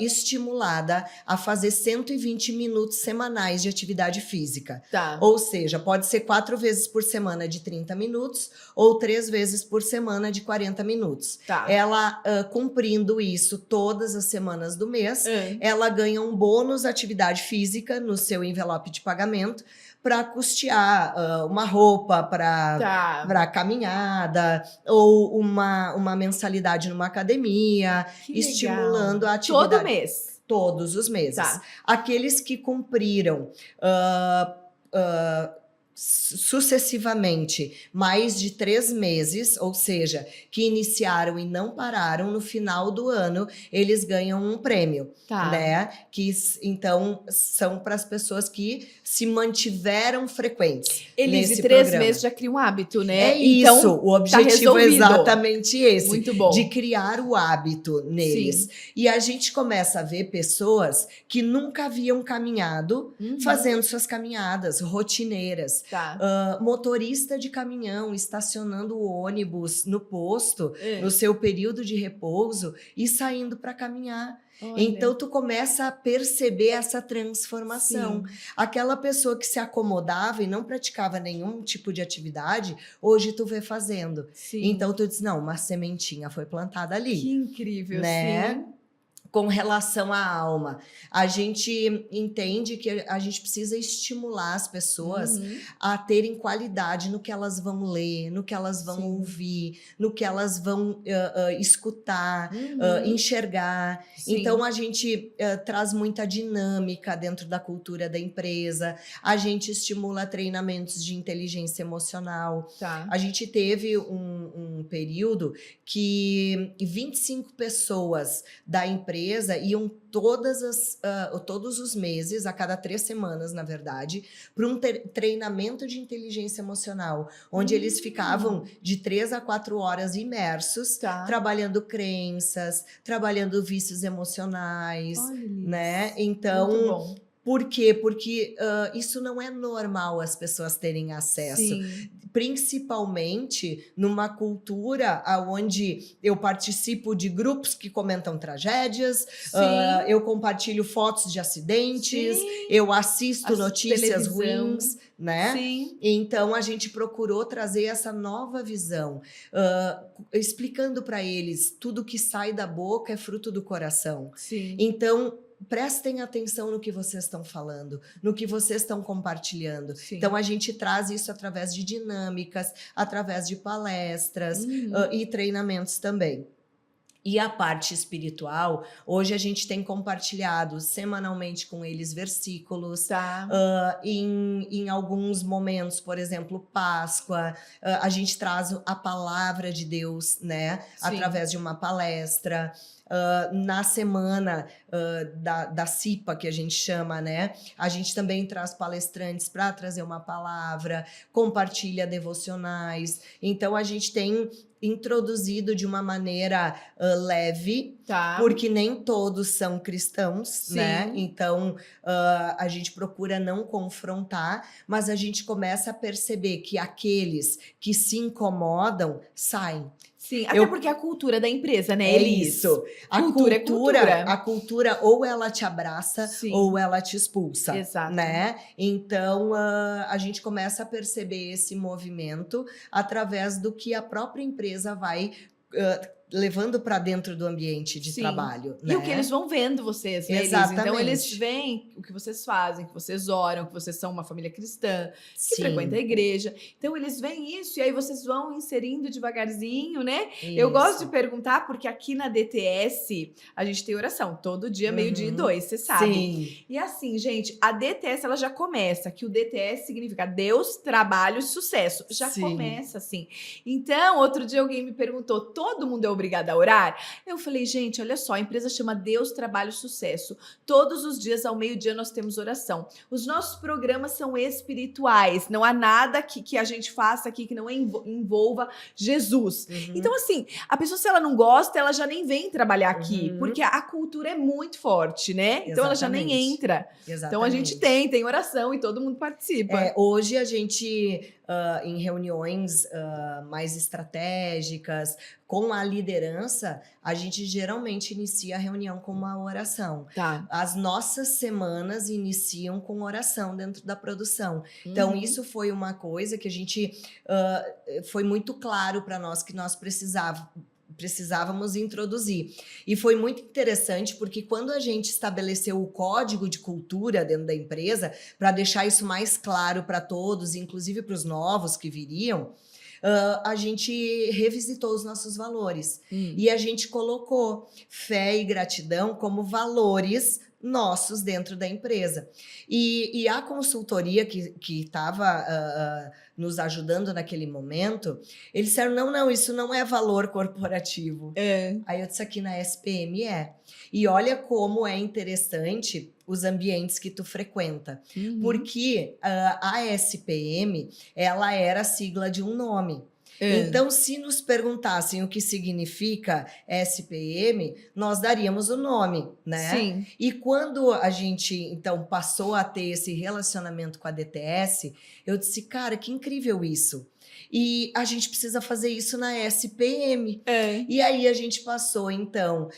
S2: estimulada a fazer 120 minutos semanais de atividade física. Ou seja, pode ser 4 vezes por semana de 30 minutos ou 3 vezes por semana de 40 minutos. Ela, cumprindo isso todas as semanas do mês, ela ganha um bônus atividade física no seu envelope de pagamento para custear uma roupa para caminhada ou uma mensalidade numa academia, estimulando a atividade.
S1: Todo mês?
S2: Todos os meses. Aqueles que cumpriram sucessivamente mais de 3 meses, ou seja, que iniciaram e não pararam, no final do ano eles ganham um prêmio, né? Que então são para as pessoas que se mantiveram frequentes.
S1: Elise, 3 meses já cria um hábito, né?
S2: É então, isso, o objetivo é exatamente esse.
S1: Muito bom.
S2: De criar o hábito neles. Sim. E a gente começa a ver pessoas que nunca haviam caminhado, fazendo suas caminhadas rotineiras. Motorista de caminhão estacionando o ônibus no posto, no seu período de repouso e saindo para caminhar. Então tu começa a perceber essa transformação. Aquela pessoa que se acomodava e não praticava nenhum tipo de atividade, hoje tu vê fazendo. Então tu diz, não, uma sementinha foi plantada ali.
S1: Que incrível,
S2: né? Com relação à alma, a gente entende que a gente precisa estimular as pessoas a terem qualidade no que elas vão ler, no que elas vão ouvir, no que elas vão escutar, enxergar.
S1: Sim.
S2: Então, a gente traz muita dinâmica dentro da cultura da empresa, a gente estimula treinamentos de inteligência emocional.
S1: Tá.
S2: A gente teve um período que 25 pessoas da empresa iam todos os meses, a cada 3 semanas, na verdade, para um treinamento de inteligência emocional, onde eles ficavam de 3 a 4 horas imersos, trabalhando crenças, trabalhando vícios emocionais, né? Então,
S1: muito bom.
S2: Por quê? Porque isso não é normal as pessoas terem acesso.
S1: Sim.
S2: Principalmente numa cultura onde eu participo de grupos que comentam tragédias, eu compartilho fotos de acidentes, eu assisto notícias ruins, né?
S1: Sim.
S2: Então, a gente procurou trazer essa nova visão, explicando para eles tudo que sai da boca é fruto do coração.
S1: Sim.
S2: Então, prestem atenção no que vocês estão falando, no que vocês estão compartilhando.
S1: Sim.
S2: Então, a gente traz isso através de dinâmicas, através de palestras e treinamentos também. E a parte espiritual, hoje a gente tem compartilhado semanalmente com eles versículos. Em alguns momentos, por exemplo, Páscoa, a gente traz a palavra de Deus, né? Através de uma palestra. Na semana da CIPA, que a gente chama, né? A gente também traz palestrantes para trazer uma palavra, compartilha devocionais. Então, a gente tem introduzido de uma maneira leve, porque nem todos são cristãos, né? Então, a gente procura não confrontar, mas a gente começa a perceber que aqueles que se incomodam saem.
S1: Sim, até porque é a cultura da empresa, né, Elis?
S2: Isso. A cultura ou ela te abraça ou ela te expulsa.
S1: Exato.
S2: Né? Então, a gente começa a perceber esse movimento através do que a própria empresa vai levando para dentro do ambiente de trabalho.
S1: E o que eles vão vendo vocês, né,
S2: Exatamente.
S1: Então, eles veem o que vocês fazem, que vocês oram, que vocês são uma família cristã, que frequenta a igreja. Então, eles veem isso e aí vocês vão inserindo devagarzinho, né? Isso. Eu gosto de perguntar, porque aqui na DTS, a gente tem oração todo dia, meio-dia e 2, você sabe.
S2: Sim.
S1: E assim, gente, a DTS, ela já começa, que o DTS significa Deus, Trabalho e Sucesso. Já começa assim. Então, outro dia alguém me perguntou, todo mundo é obrigada a orar? Eu falei, gente, olha só, a empresa chama Deus, Trabalho e Sucesso. Todos os dias, ao meio-dia, nós temos oração. Os nossos programas são espirituais. Não há nada que a gente faça aqui que não envolva Jesus. Então, assim, a pessoa, se ela não gosta, ela já nem vem trabalhar aqui, porque a cultura é muito forte, né? Então, ela já nem entra. Então, a gente tem oração e todo mundo participa.
S2: Hoje, a gente, em reuniões mais estratégicas, com a liderança, a gente geralmente inicia a reunião com uma oração. As nossas semanas iniciam com oração dentro da produção. Então, isso foi uma coisa que a gente... foi muito claro para nós que nós precisávamos introduzir. E foi muito interessante porque quando a gente estabeleceu o código de cultura dentro da empresa, para deixar isso mais claro para todos, inclusive para os novos que viriam, a gente revisitou os nossos valores. E a gente colocou fé e gratidão como valores nossos dentro da empresa. E a consultoria que estava nos ajudando naquele momento, eles disseram, não, isso não é valor corporativo. Aí eu disse, aqui na SPM E olha como é interessante os ambientes que tu frequenta. Porque a SPM, ela era a sigla de um nome. Então, se nos perguntassem o que significa SPM, nós daríamos o nome, né?
S1: Sim.
S2: E quando a gente, então, passou a ter esse relacionamento com a DTS, eu disse, cara, que incrível isso. E a gente precisa fazer isso na SPM.
S1: É.
S2: E aí a gente passou, então,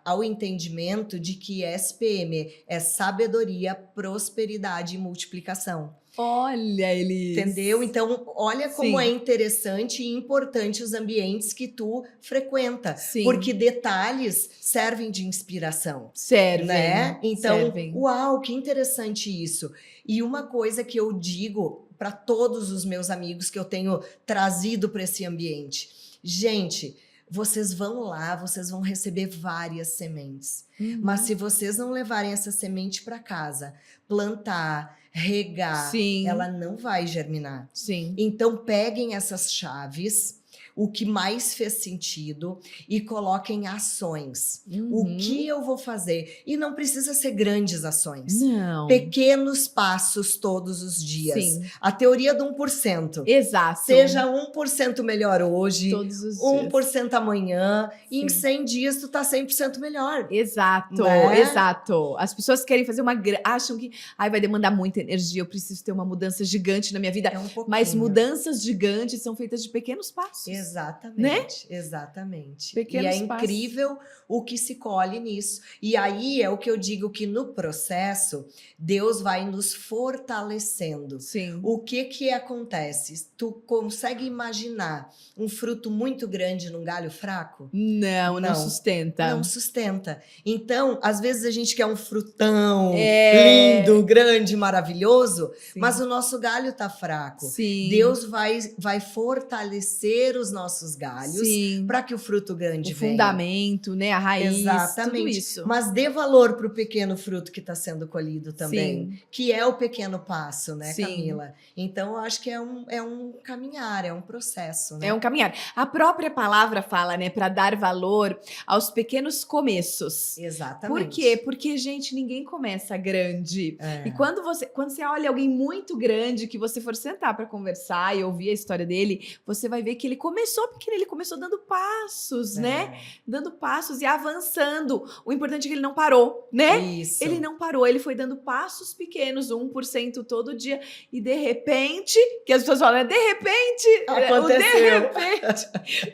S2: ao entendimento de que SPM é sabedoria, prosperidade e multiplicação.
S1: Olha, Elis.
S2: Entendeu? Então, olha como
S1: Sim.
S2: é interessante e importante os ambientes que tu frequenta.
S1: Sim.
S2: Porque detalhes servem de inspiração.
S1: Servem,
S2: Né? Então,
S1: servem.
S2: uau, que interessante isso. E uma coisa que eu digo para todos os meus amigos que eu tenho trazido para esse ambiente. Gente, vocês vão lá, vocês vão receber várias sementes. Mas se vocês não levarem essa semente para casa, plantar, regar,
S1: Sim.
S2: ela não vai germinar.
S1: Sim.
S2: Então, peguem essas chaves, o que mais fez sentido, e coloquem ações. O que eu vou fazer? E não precisa ser grandes ações.
S1: Não.
S2: Pequenos passos todos os dias.
S1: Sim.
S2: A teoria do 1%.
S1: Exato.
S2: Seja 1% melhor hoje,
S1: todos os dias.
S2: 1% amanhã, e em
S1: Sim.
S2: 100 dias tu tá 100% melhor.
S1: Exato,
S2: Né?
S1: exato. As pessoas querem fazer acham que vai demandar muita energia, eu preciso ter uma mudança gigante na minha vida.
S2: É um pouquinho.
S1: Mas mudanças gigantes são feitas de pequenos passos.
S2: Exatamente, exatamente.
S1: Pequenos
S2: e é
S1: passos.
S2: incrível o que se colhe nisso. E aí é o que eu digo que no processo, Deus vai nos fortalecendo.
S1: Sim.
S2: O que acontece? Tu consegue imaginar um fruto muito grande num galho fraco?
S1: Não
S2: Não.
S1: sustenta.
S2: Não sustenta. Então, às vezes a gente quer um frutão
S1: É.
S2: lindo, grande, maravilhoso,
S1: Sim.
S2: mas o nosso galho tá fraco.
S1: Sim.
S2: Deus vai fortalecer os nossos galhos
S1: Sim.
S2: para que o fruto grande
S1: O
S2: venha.
S1: fundamento, né? A raiz,
S2: Exatamente.
S1: tudo isso.
S2: Mas dê valor para o pequeno fruto que está sendo colhido também,
S1: Sim.
S2: que é o pequeno passo, né,
S1: Sim.
S2: Camila? Então, eu acho que é um caminhar, é um processo, né?
S1: É um caminhar. A própria palavra fala, né, para dar valor aos pequenos começos.
S2: Exatamente.
S1: Por quê? Porque, gente, ninguém começa grande.
S2: É.
S1: E quando você olha alguém muito grande, que você for sentar para conversar e ouvir a história dele, você vai ver que ele começou pequeno, ele começou dando passos, né? Dando passos e avançando. O importante é que ele não parou, né?
S2: Isso.
S1: Ele não parou, ele foi dando passos pequenos, 1% todo dia. E de repente, que as pessoas falam, né? De repente,
S2: Aconteceu.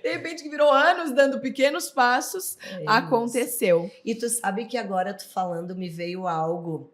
S1: de repente que virou anos dando pequenos passos,
S2: É isso.
S1: aconteceu.
S2: E tu sabe que agora tu falando me veio algo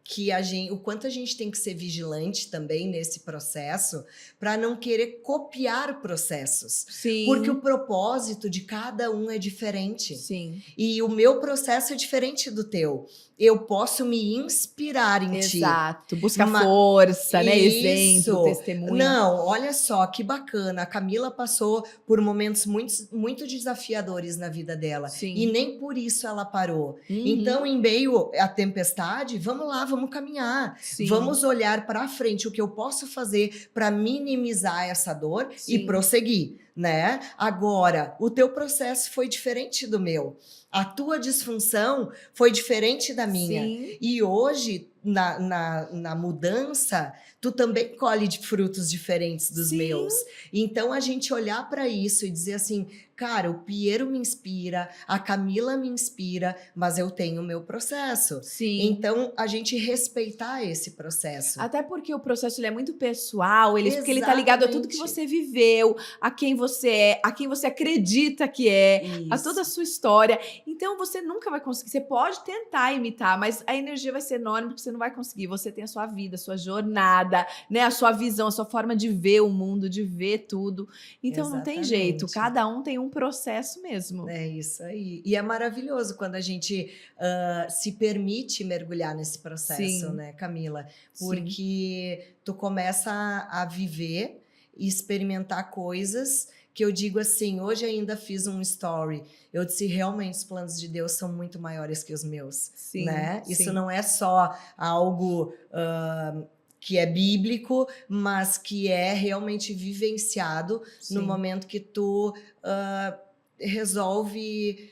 S2: que o quanto a gente tem que ser vigilante também nesse processo para não querer copiar processos.
S1: Sim.
S2: Porque o propósito de cada um é diferente.
S1: Sim.
S2: E o meu processo é diferente do teu. Eu posso me inspirar em ti.
S1: Exato. Buscar
S2: Ma-
S1: força, né?
S2: Isso.
S1: Exemplo, testemunho.
S2: Não, olha só que bacana. A Camila passou por momentos muito, muito desafiadores na vida dela.
S1: Sim.
S2: E nem por isso ela parou.
S1: Uhum.
S2: Então, em meio à tempestade, vamos lá, vamos caminhar.
S1: Sim.
S2: Vamos olhar para frente o que eu posso fazer para minimizar essa dor e
S1: Sim.
S2: prosseguir, né? Agora, o teu processo foi diferente do meu. A tua disfunção foi diferente da minha.
S1: Sim.
S2: E hoje, na mudança, tu também colhe de frutos diferentes dos
S1: Sim.
S2: meus. Então, a gente olhar para isso e dizer assim, cara, o Piero me inspira, a Camila me inspira, mas eu tenho o meu processo.
S1: Sim.
S2: Então, a gente respeitar esse processo.
S1: Até porque o processo ele é muito pessoal, porque ele tá ligado a tudo que
S2: Exatamente.
S1: você viveu, a quem você é, a quem você acredita que é, a
S2: Isso.
S1: toda a sua história. Então você nunca vai conseguir. Você pode tentar imitar, mas a energia vai ser enorme porque você não vai conseguir. Você tem a sua vida, a sua jornada, né? A sua visão, a sua forma de ver o mundo, de ver tudo. Então não tem jeito.
S2: Exatamente.
S1: Cada um tem um processo mesmo.
S2: É isso aí. E é maravilhoso quando a gente se permite mergulhar nesse processo,
S1: Sim.
S2: né, Camila?
S1: Sim.
S2: Porque tu começa a viver e experimentar coisas que eu digo assim, hoje ainda fiz um story, eu disse, realmente os planos de Deus são muito maiores que os meus,
S1: Sim.
S2: né?
S1: Sim.
S2: Isso não é só algo que é bíblico, mas que é realmente vivenciado
S1: Sim.
S2: no momento que tu resolve...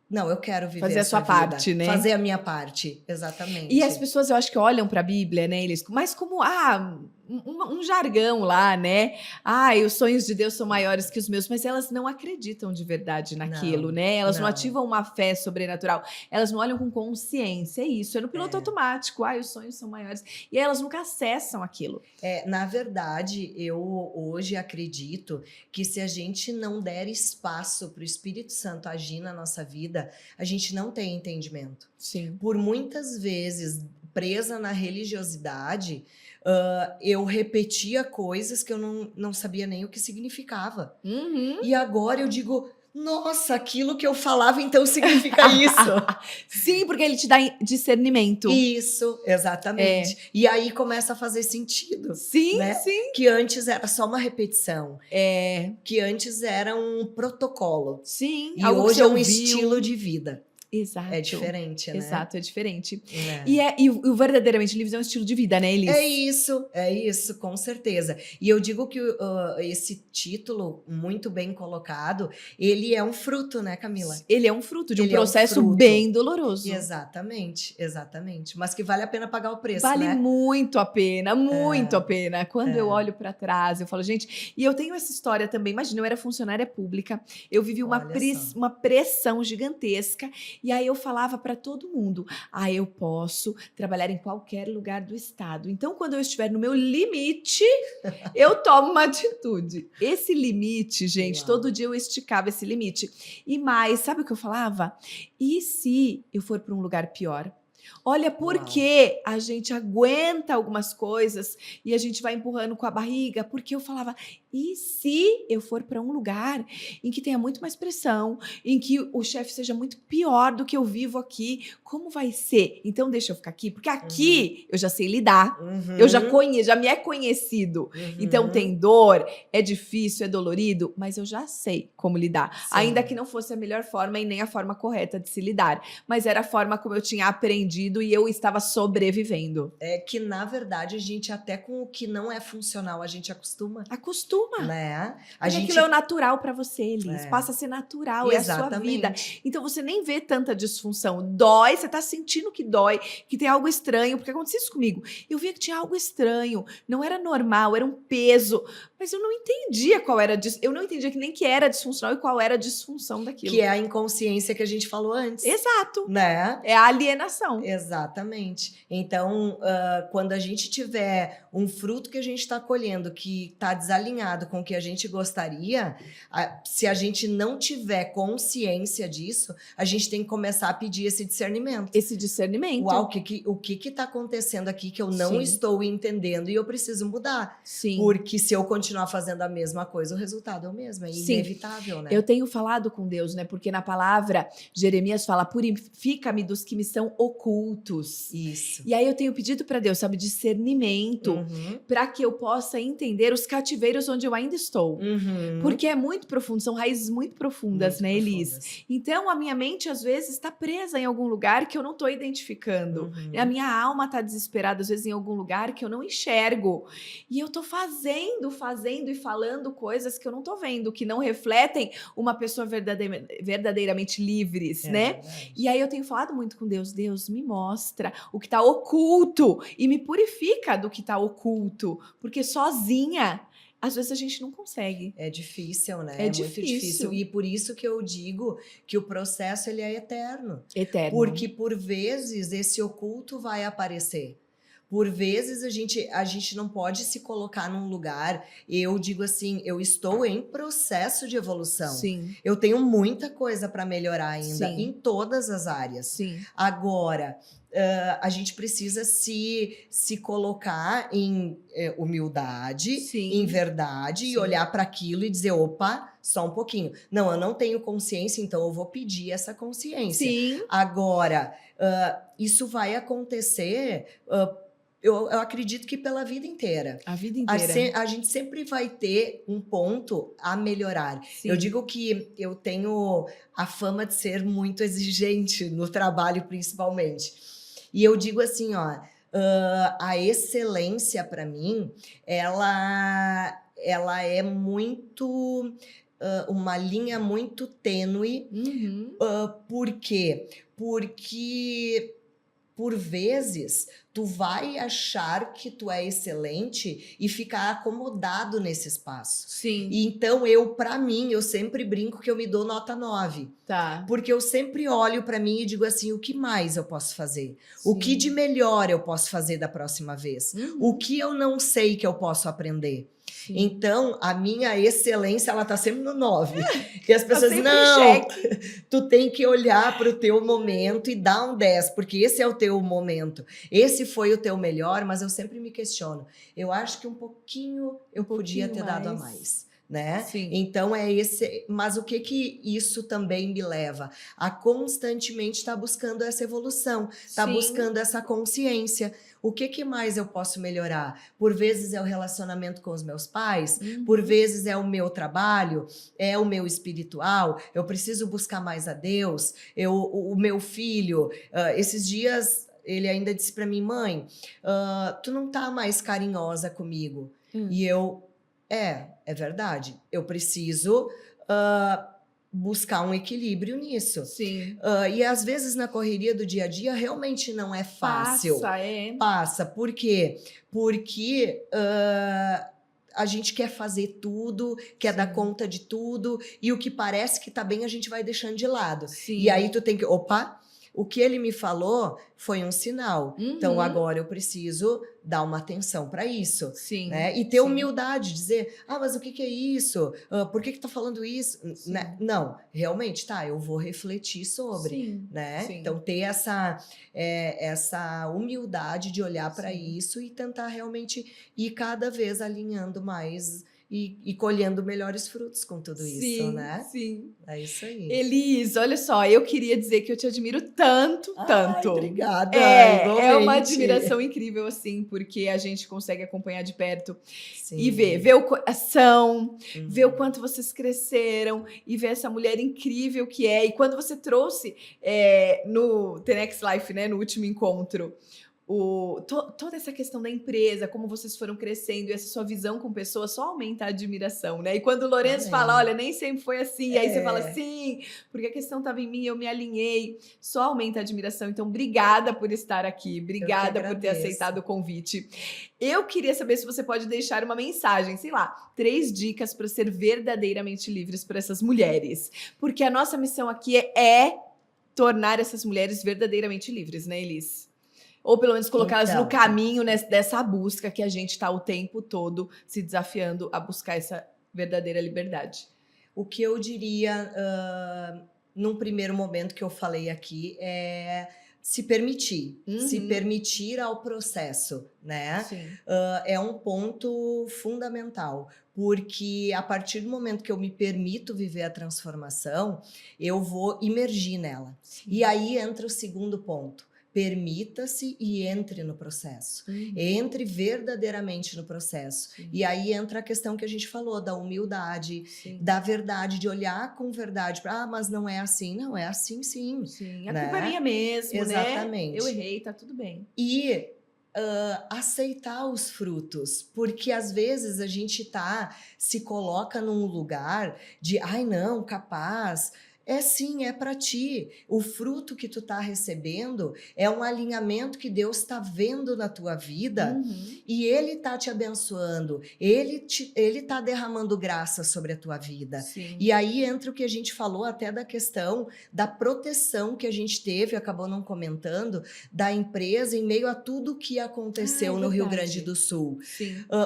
S2: Não, eu quero viver
S1: Fazer a
S2: essa
S1: sua
S2: vida.
S1: parte, né?
S2: Fazer a minha parte, exatamente.
S1: E as pessoas, eu acho que olham para a Bíblia, né? Mas como, um jargão lá, né? Ai, os sonhos de Deus são maiores que os meus, mas elas não acreditam de verdade naquilo,
S2: Não,
S1: né? Elas não
S2: não.
S1: ativam uma fé sobrenatural, elas não olham com consciência, é isso, é no piloto automático. Ai, os sonhos são maiores. E aí elas nunca acessam aquilo.
S2: Na verdade, eu hoje acredito que se a gente não der espaço para o Espírito Santo agir na nossa vida, a gente não tem entendimento.
S1: Sim.
S2: Por muitas vezes, presa na religiosidade, eu repetia coisas que eu não sabia nem o que significava.
S1: Uhum.
S2: E agora eu digo, nossa, aquilo que eu falava então significa isso.
S1: Sim, porque ele te dá discernimento.
S2: Isso, exatamente. E aí começa a fazer sentido.
S1: Sim,
S2: né?
S1: sim.
S2: Que antes era só uma repetição.
S1: É.
S2: Que antes era um protocolo.
S1: Sim.
S2: E
S1: algo que
S2: hoje
S1: você
S2: é um
S1: ouviu.
S2: estilo de vida.
S1: Exato.
S2: É diferente, né?
S1: Exato, é diferente.
S2: É.
S1: E o verdadeiramente livre é um estilo de vida, né, Elis?
S2: É isso, com certeza. E eu digo que esse título, muito bem colocado, ele é um fruto, né, Camila?
S1: Ele é um fruto de um
S2: Ele é um
S1: processo
S2: fruto.
S1: bem doloroso.
S2: Exatamente. Mas que vale a pena pagar o preço,
S1: Vale
S2: né?
S1: muito a pena, muito a pena. Quando eu
S2: É.
S1: olho para trás, eu falo, gente, e eu tenho essa história também. Imagina, eu era funcionária pública, eu vivi uma
S2: Olha só.
S1: uma pressão gigantesca, e aí eu falava para todo mundo: ah, eu posso trabalhar em qualquer lugar do estado. Então, quando eu estiver no meu limite, eu tomo uma atitude. Esse limite, gente,
S2: Uau.
S1: todo dia eu esticava esse limite. E mais, sabe o que eu falava? E se eu for para um lugar pior? Olha, porque a gente aguenta algumas coisas e a gente vai empurrando com a barriga, porque eu falava, e se eu for para um lugar em que tenha muito mais pressão, em que o chefe seja muito pior do que eu vivo aqui, como vai ser? Então deixa eu ficar aqui, porque aqui eu já sei lidar, eu já conheço, já me é conhecido. Então tem dor, é difícil, é dolorido, mas eu já sei como lidar.
S2: Sim.
S1: Ainda que não fosse a melhor forma e nem a forma correta de se lidar, mas era a forma como eu tinha aprendido e eu estava sobrevivendo.
S2: É que, na verdade, a gente até com o que não é funcional, a gente acostuma.
S1: Acostuma.
S2: Né?
S1: Porque aquilo é o natural para você, Elis. Passa a ser natural,
S2: Exatamente.
S1: é a sua vida. Então você nem vê tanta disfunção. Dói, você tá sentindo que dói, que tem algo estranho, porque aconteceu isso comigo. Eu via que tinha algo estranho, não era normal, era um peso, mas eu não entendia qual era, eu não entendia que nem que era disfuncional e qual era a disfunção daquilo.
S2: Que é a inconsciência que a gente falou antes.
S1: Exato.
S2: Né?
S1: É a alienação.
S2: Exatamente. Então, quando a gente tiver um fruto que a gente está colhendo que está desalinhado com o que a gente gostaria, se a gente não tiver consciência disso, a gente tem que começar a pedir esse discernimento.
S1: Esse discernimento.
S2: Uau, o que está acontecendo aqui que eu não estou entendendo e eu preciso mudar?
S1: Sim.
S2: Porque se eu continuar fazendo a mesma coisa, o resultado é o mesmo, é inevitável, né?
S1: Eu tenho falado com Deus, né? Porque na palavra, Jeremias fala, purifica-me dos que me são ocultos.
S2: Isso.
S1: E aí eu tenho pedido para Deus, sabe, discernimento, para que eu possa entender os cativeiros onde eu ainda estou. Porque é muito profundo, são raízes muito profundas,
S2: muito
S1: né, Elis?
S2: profundas.
S1: Então a minha mente às vezes está presa em algum lugar que eu não estou identificando. A minha alma está desesperada às vezes em algum lugar que eu não enxergo. E eu tô fazendo e falando coisas que eu não tô vendo, que não refletem uma pessoa verdadeiramente livres, né?
S2: Verdade.
S1: E aí eu tenho falado muito com Deus, Deus me mostra o que tá oculto e me purifica do que tá oculto, porque sozinha às vezes a gente não consegue.
S2: É difícil, né?
S1: É
S2: muito difícil. E por isso que eu digo que o processo ele é eterno.
S1: Eterno.
S2: Porque por vezes esse oculto vai aparecer. Por vezes a gente não pode se colocar num lugar, eu digo assim, eu estou em processo de evolução.
S1: Sim.
S2: Eu tenho muita coisa para melhorar ainda,
S1: Sim.
S2: em todas as áreas.
S1: Sim.
S2: Agora, a gente precisa se colocar em humildade,
S1: Sim.
S2: em verdade, e olhar para aquilo e dizer, opa, só um pouquinho. Não, eu não tenho consciência, então eu vou pedir essa consciência.
S1: Sim.
S2: Agora, isso vai acontecer... Eu acredito que pela vida inteira.
S1: A vida inteira.
S2: A gente sempre vai ter um ponto a melhorar.
S1: Sim.
S2: Eu digo que eu tenho a fama de ser muito exigente no trabalho, principalmente. E eu digo assim, ó, a excelência para mim, ela é muito... uma linha muito tênue. Por quê? Porque por vezes, tu vai achar que tu é excelente e ficar acomodado nesse espaço.
S1: Sim.
S2: E então, para mim, eu sempre brinco que eu me dou nota 9.
S1: Tá.
S2: Porque eu sempre olho para mim e digo assim, o que mais eu posso fazer? O que de
S1: Sim.
S2: melhor eu posso fazer da próxima vez? O que eu não sei que eu posso aprender?
S1: Sim.
S2: Então, a minha excelência, ela tá sempre no 9. E as pessoas,
S1: sempre em
S2: não, tu tem que olhar para o teu momento e dar um 10, porque esse é o teu momento. Esse foi o teu melhor, mas eu sempre me questiono. Eu acho que um pouquinho eu podia ter dado a mais. Né?
S1: Sim.
S2: Então é esse, mas o que isso também me leva a constantemente estar buscando essa evolução, estar buscando essa consciência. O que mais eu posso melhorar? Por vezes é o relacionamento com os meus pais, por vezes é o meu trabalho, é o meu espiritual, eu preciso buscar mais a Deus, o meu filho, esses dias ele ainda disse para mim, mãe, tu não tá mais carinhosa comigo. E eu, é verdade, eu preciso buscar um equilíbrio nisso.
S1: Sim.
S2: E às vezes na correria do dia a dia realmente não é fácil. Passa. Por quê? Porque a gente quer fazer tudo, quer dar conta de tudo, e o que parece que tá bem a gente vai deixando de lado.
S1: Sim.
S2: E aí tu tem que, o que ele me falou foi um sinal. Então agora eu preciso dar uma atenção para isso.
S1: Sim.
S2: Né? E ter humildade, dizer, mas o que é isso? Por que tá falando isso? Né? Não, realmente, eu vou refletir sobre.
S1: Sim.
S2: Né?
S1: Sim.
S2: Então ter essa humildade de olhar para isso e tentar realmente ir cada vez alinhando mais e colhendo melhores frutos com tudo isso, né?
S1: Sim.
S2: É isso aí.
S1: Elis, olha só, eu queria dizer que eu te admiro tanto.
S2: Obrigada.
S1: É uma admiração incrível, assim, porque a gente consegue acompanhar de perto e ver o coração, ver o quanto vocês cresceram e ver essa mulher incrível que é. E quando você trouxe no The Next Life, né, no último encontro, toda essa questão da empresa, como vocês foram crescendo e essa sua visão com pessoas, só aumenta a admiração, né? E quando o Lourenço fala, olha, nem sempre foi assim, e aí você fala, sim, porque a questão estava em mim, eu me alinhei, só aumenta a admiração. Então, obrigada por estar aqui, obrigada por ter aceitado o convite. Eu queria saber se você pode deixar uma mensagem, sei lá, 3 dicas para ser verdadeiramente livres para essas mulheres, porque a nossa missão aqui é tornar essas mulheres verdadeiramente livres, né, Elis? Ou pelo menos colocá-las no caminho dessa busca que a gente está o tempo todo se desafiando a buscar essa verdadeira liberdade.
S2: O que eu diria, num primeiro momento que eu falei aqui, é se permitir. Se permitir ao processo, né? É um ponto fundamental. Porque a partir do momento que eu me permito viver a transformação, eu vou imergir nela. E aí entra o segundo ponto. Permita-se e entre no processo. Entre verdadeiramente no processo. E aí entra a questão que a gente falou, da humildade, da verdade, de olhar com verdade. Mas não é assim. Não, é assim sim.
S1: A culpa é minha mesmo,
S2: exatamente.
S1: Né? Eu errei, tá tudo bem.
S2: E aceitar os frutos, porque às vezes a gente se coloca num lugar de, não, capaz... sim, é para ti. O fruto que tu tá recebendo é um alinhamento que Deus está vendo na tua vida e Ele tá te abençoando. Ele tá derramando graça sobre a tua vida. E aí entra o que a gente falou até da questão da proteção que a gente teve, acabou não comentando, da empresa em meio a tudo que aconteceu no Rio Grande do Sul.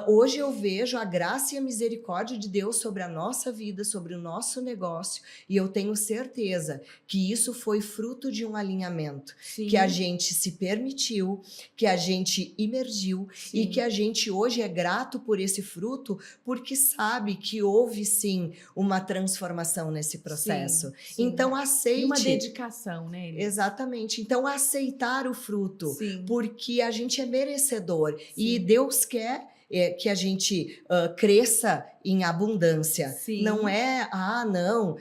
S2: Hoje eu vejo a graça e a misericórdia de Deus sobre a nossa vida, sobre o nosso negócio, e eu tenho certeza que isso foi fruto de um alinhamento, que a gente se permitiu, que a gente imergiu e que a gente hoje é grato por esse fruto, porque sabe que houve sim uma transformação nesse processo. Então aceite.
S1: E uma dedicação, né?
S2: Exatamente. Então aceitar o fruto, porque a gente é merecedor e Deus quer que a gente cresça em abundância. Não é, não,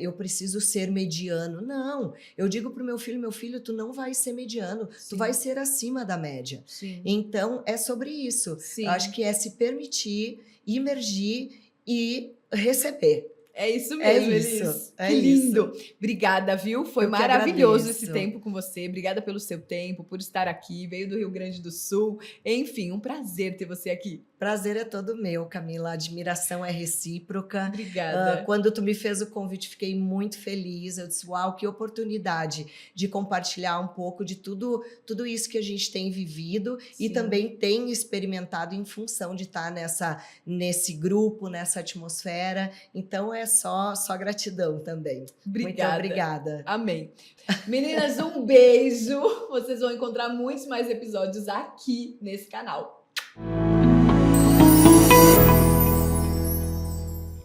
S2: eu preciso ser mediano. Não, eu digo para o meu filho, tu não vai ser mediano, tu vai ser acima da média. Então, é sobre isso. Eu acho que é se permitir, imergir e receber.
S1: É isso mesmo, Elis.
S2: É
S1: Que lindo.
S2: isso.
S1: Obrigada, viu? Foi
S2: Eu que
S1: maravilhoso
S2: agradeço.
S1: esse tempo com você. Obrigada pelo seu tempo, por estar aqui. Veio do Rio Grande do Sul. Enfim, um prazer ter você aqui.
S2: Prazer é todo meu, Camila. A admiração é recíproca.
S1: Obrigada.
S2: Quando tu me fez o convite, fiquei muito feliz. Eu disse, uau, que oportunidade de compartilhar um pouco de tudo isso que a gente tem vivido e
S1: Sim.
S2: também tem experimentado em função de estar nesse grupo, nessa atmosfera. Então, é só gratidão também.
S1: Obrigada.
S2: Muito obrigada.
S1: Amém. Meninas, um beijo. Vocês vão encontrar muitos mais episódios aqui nesse canal.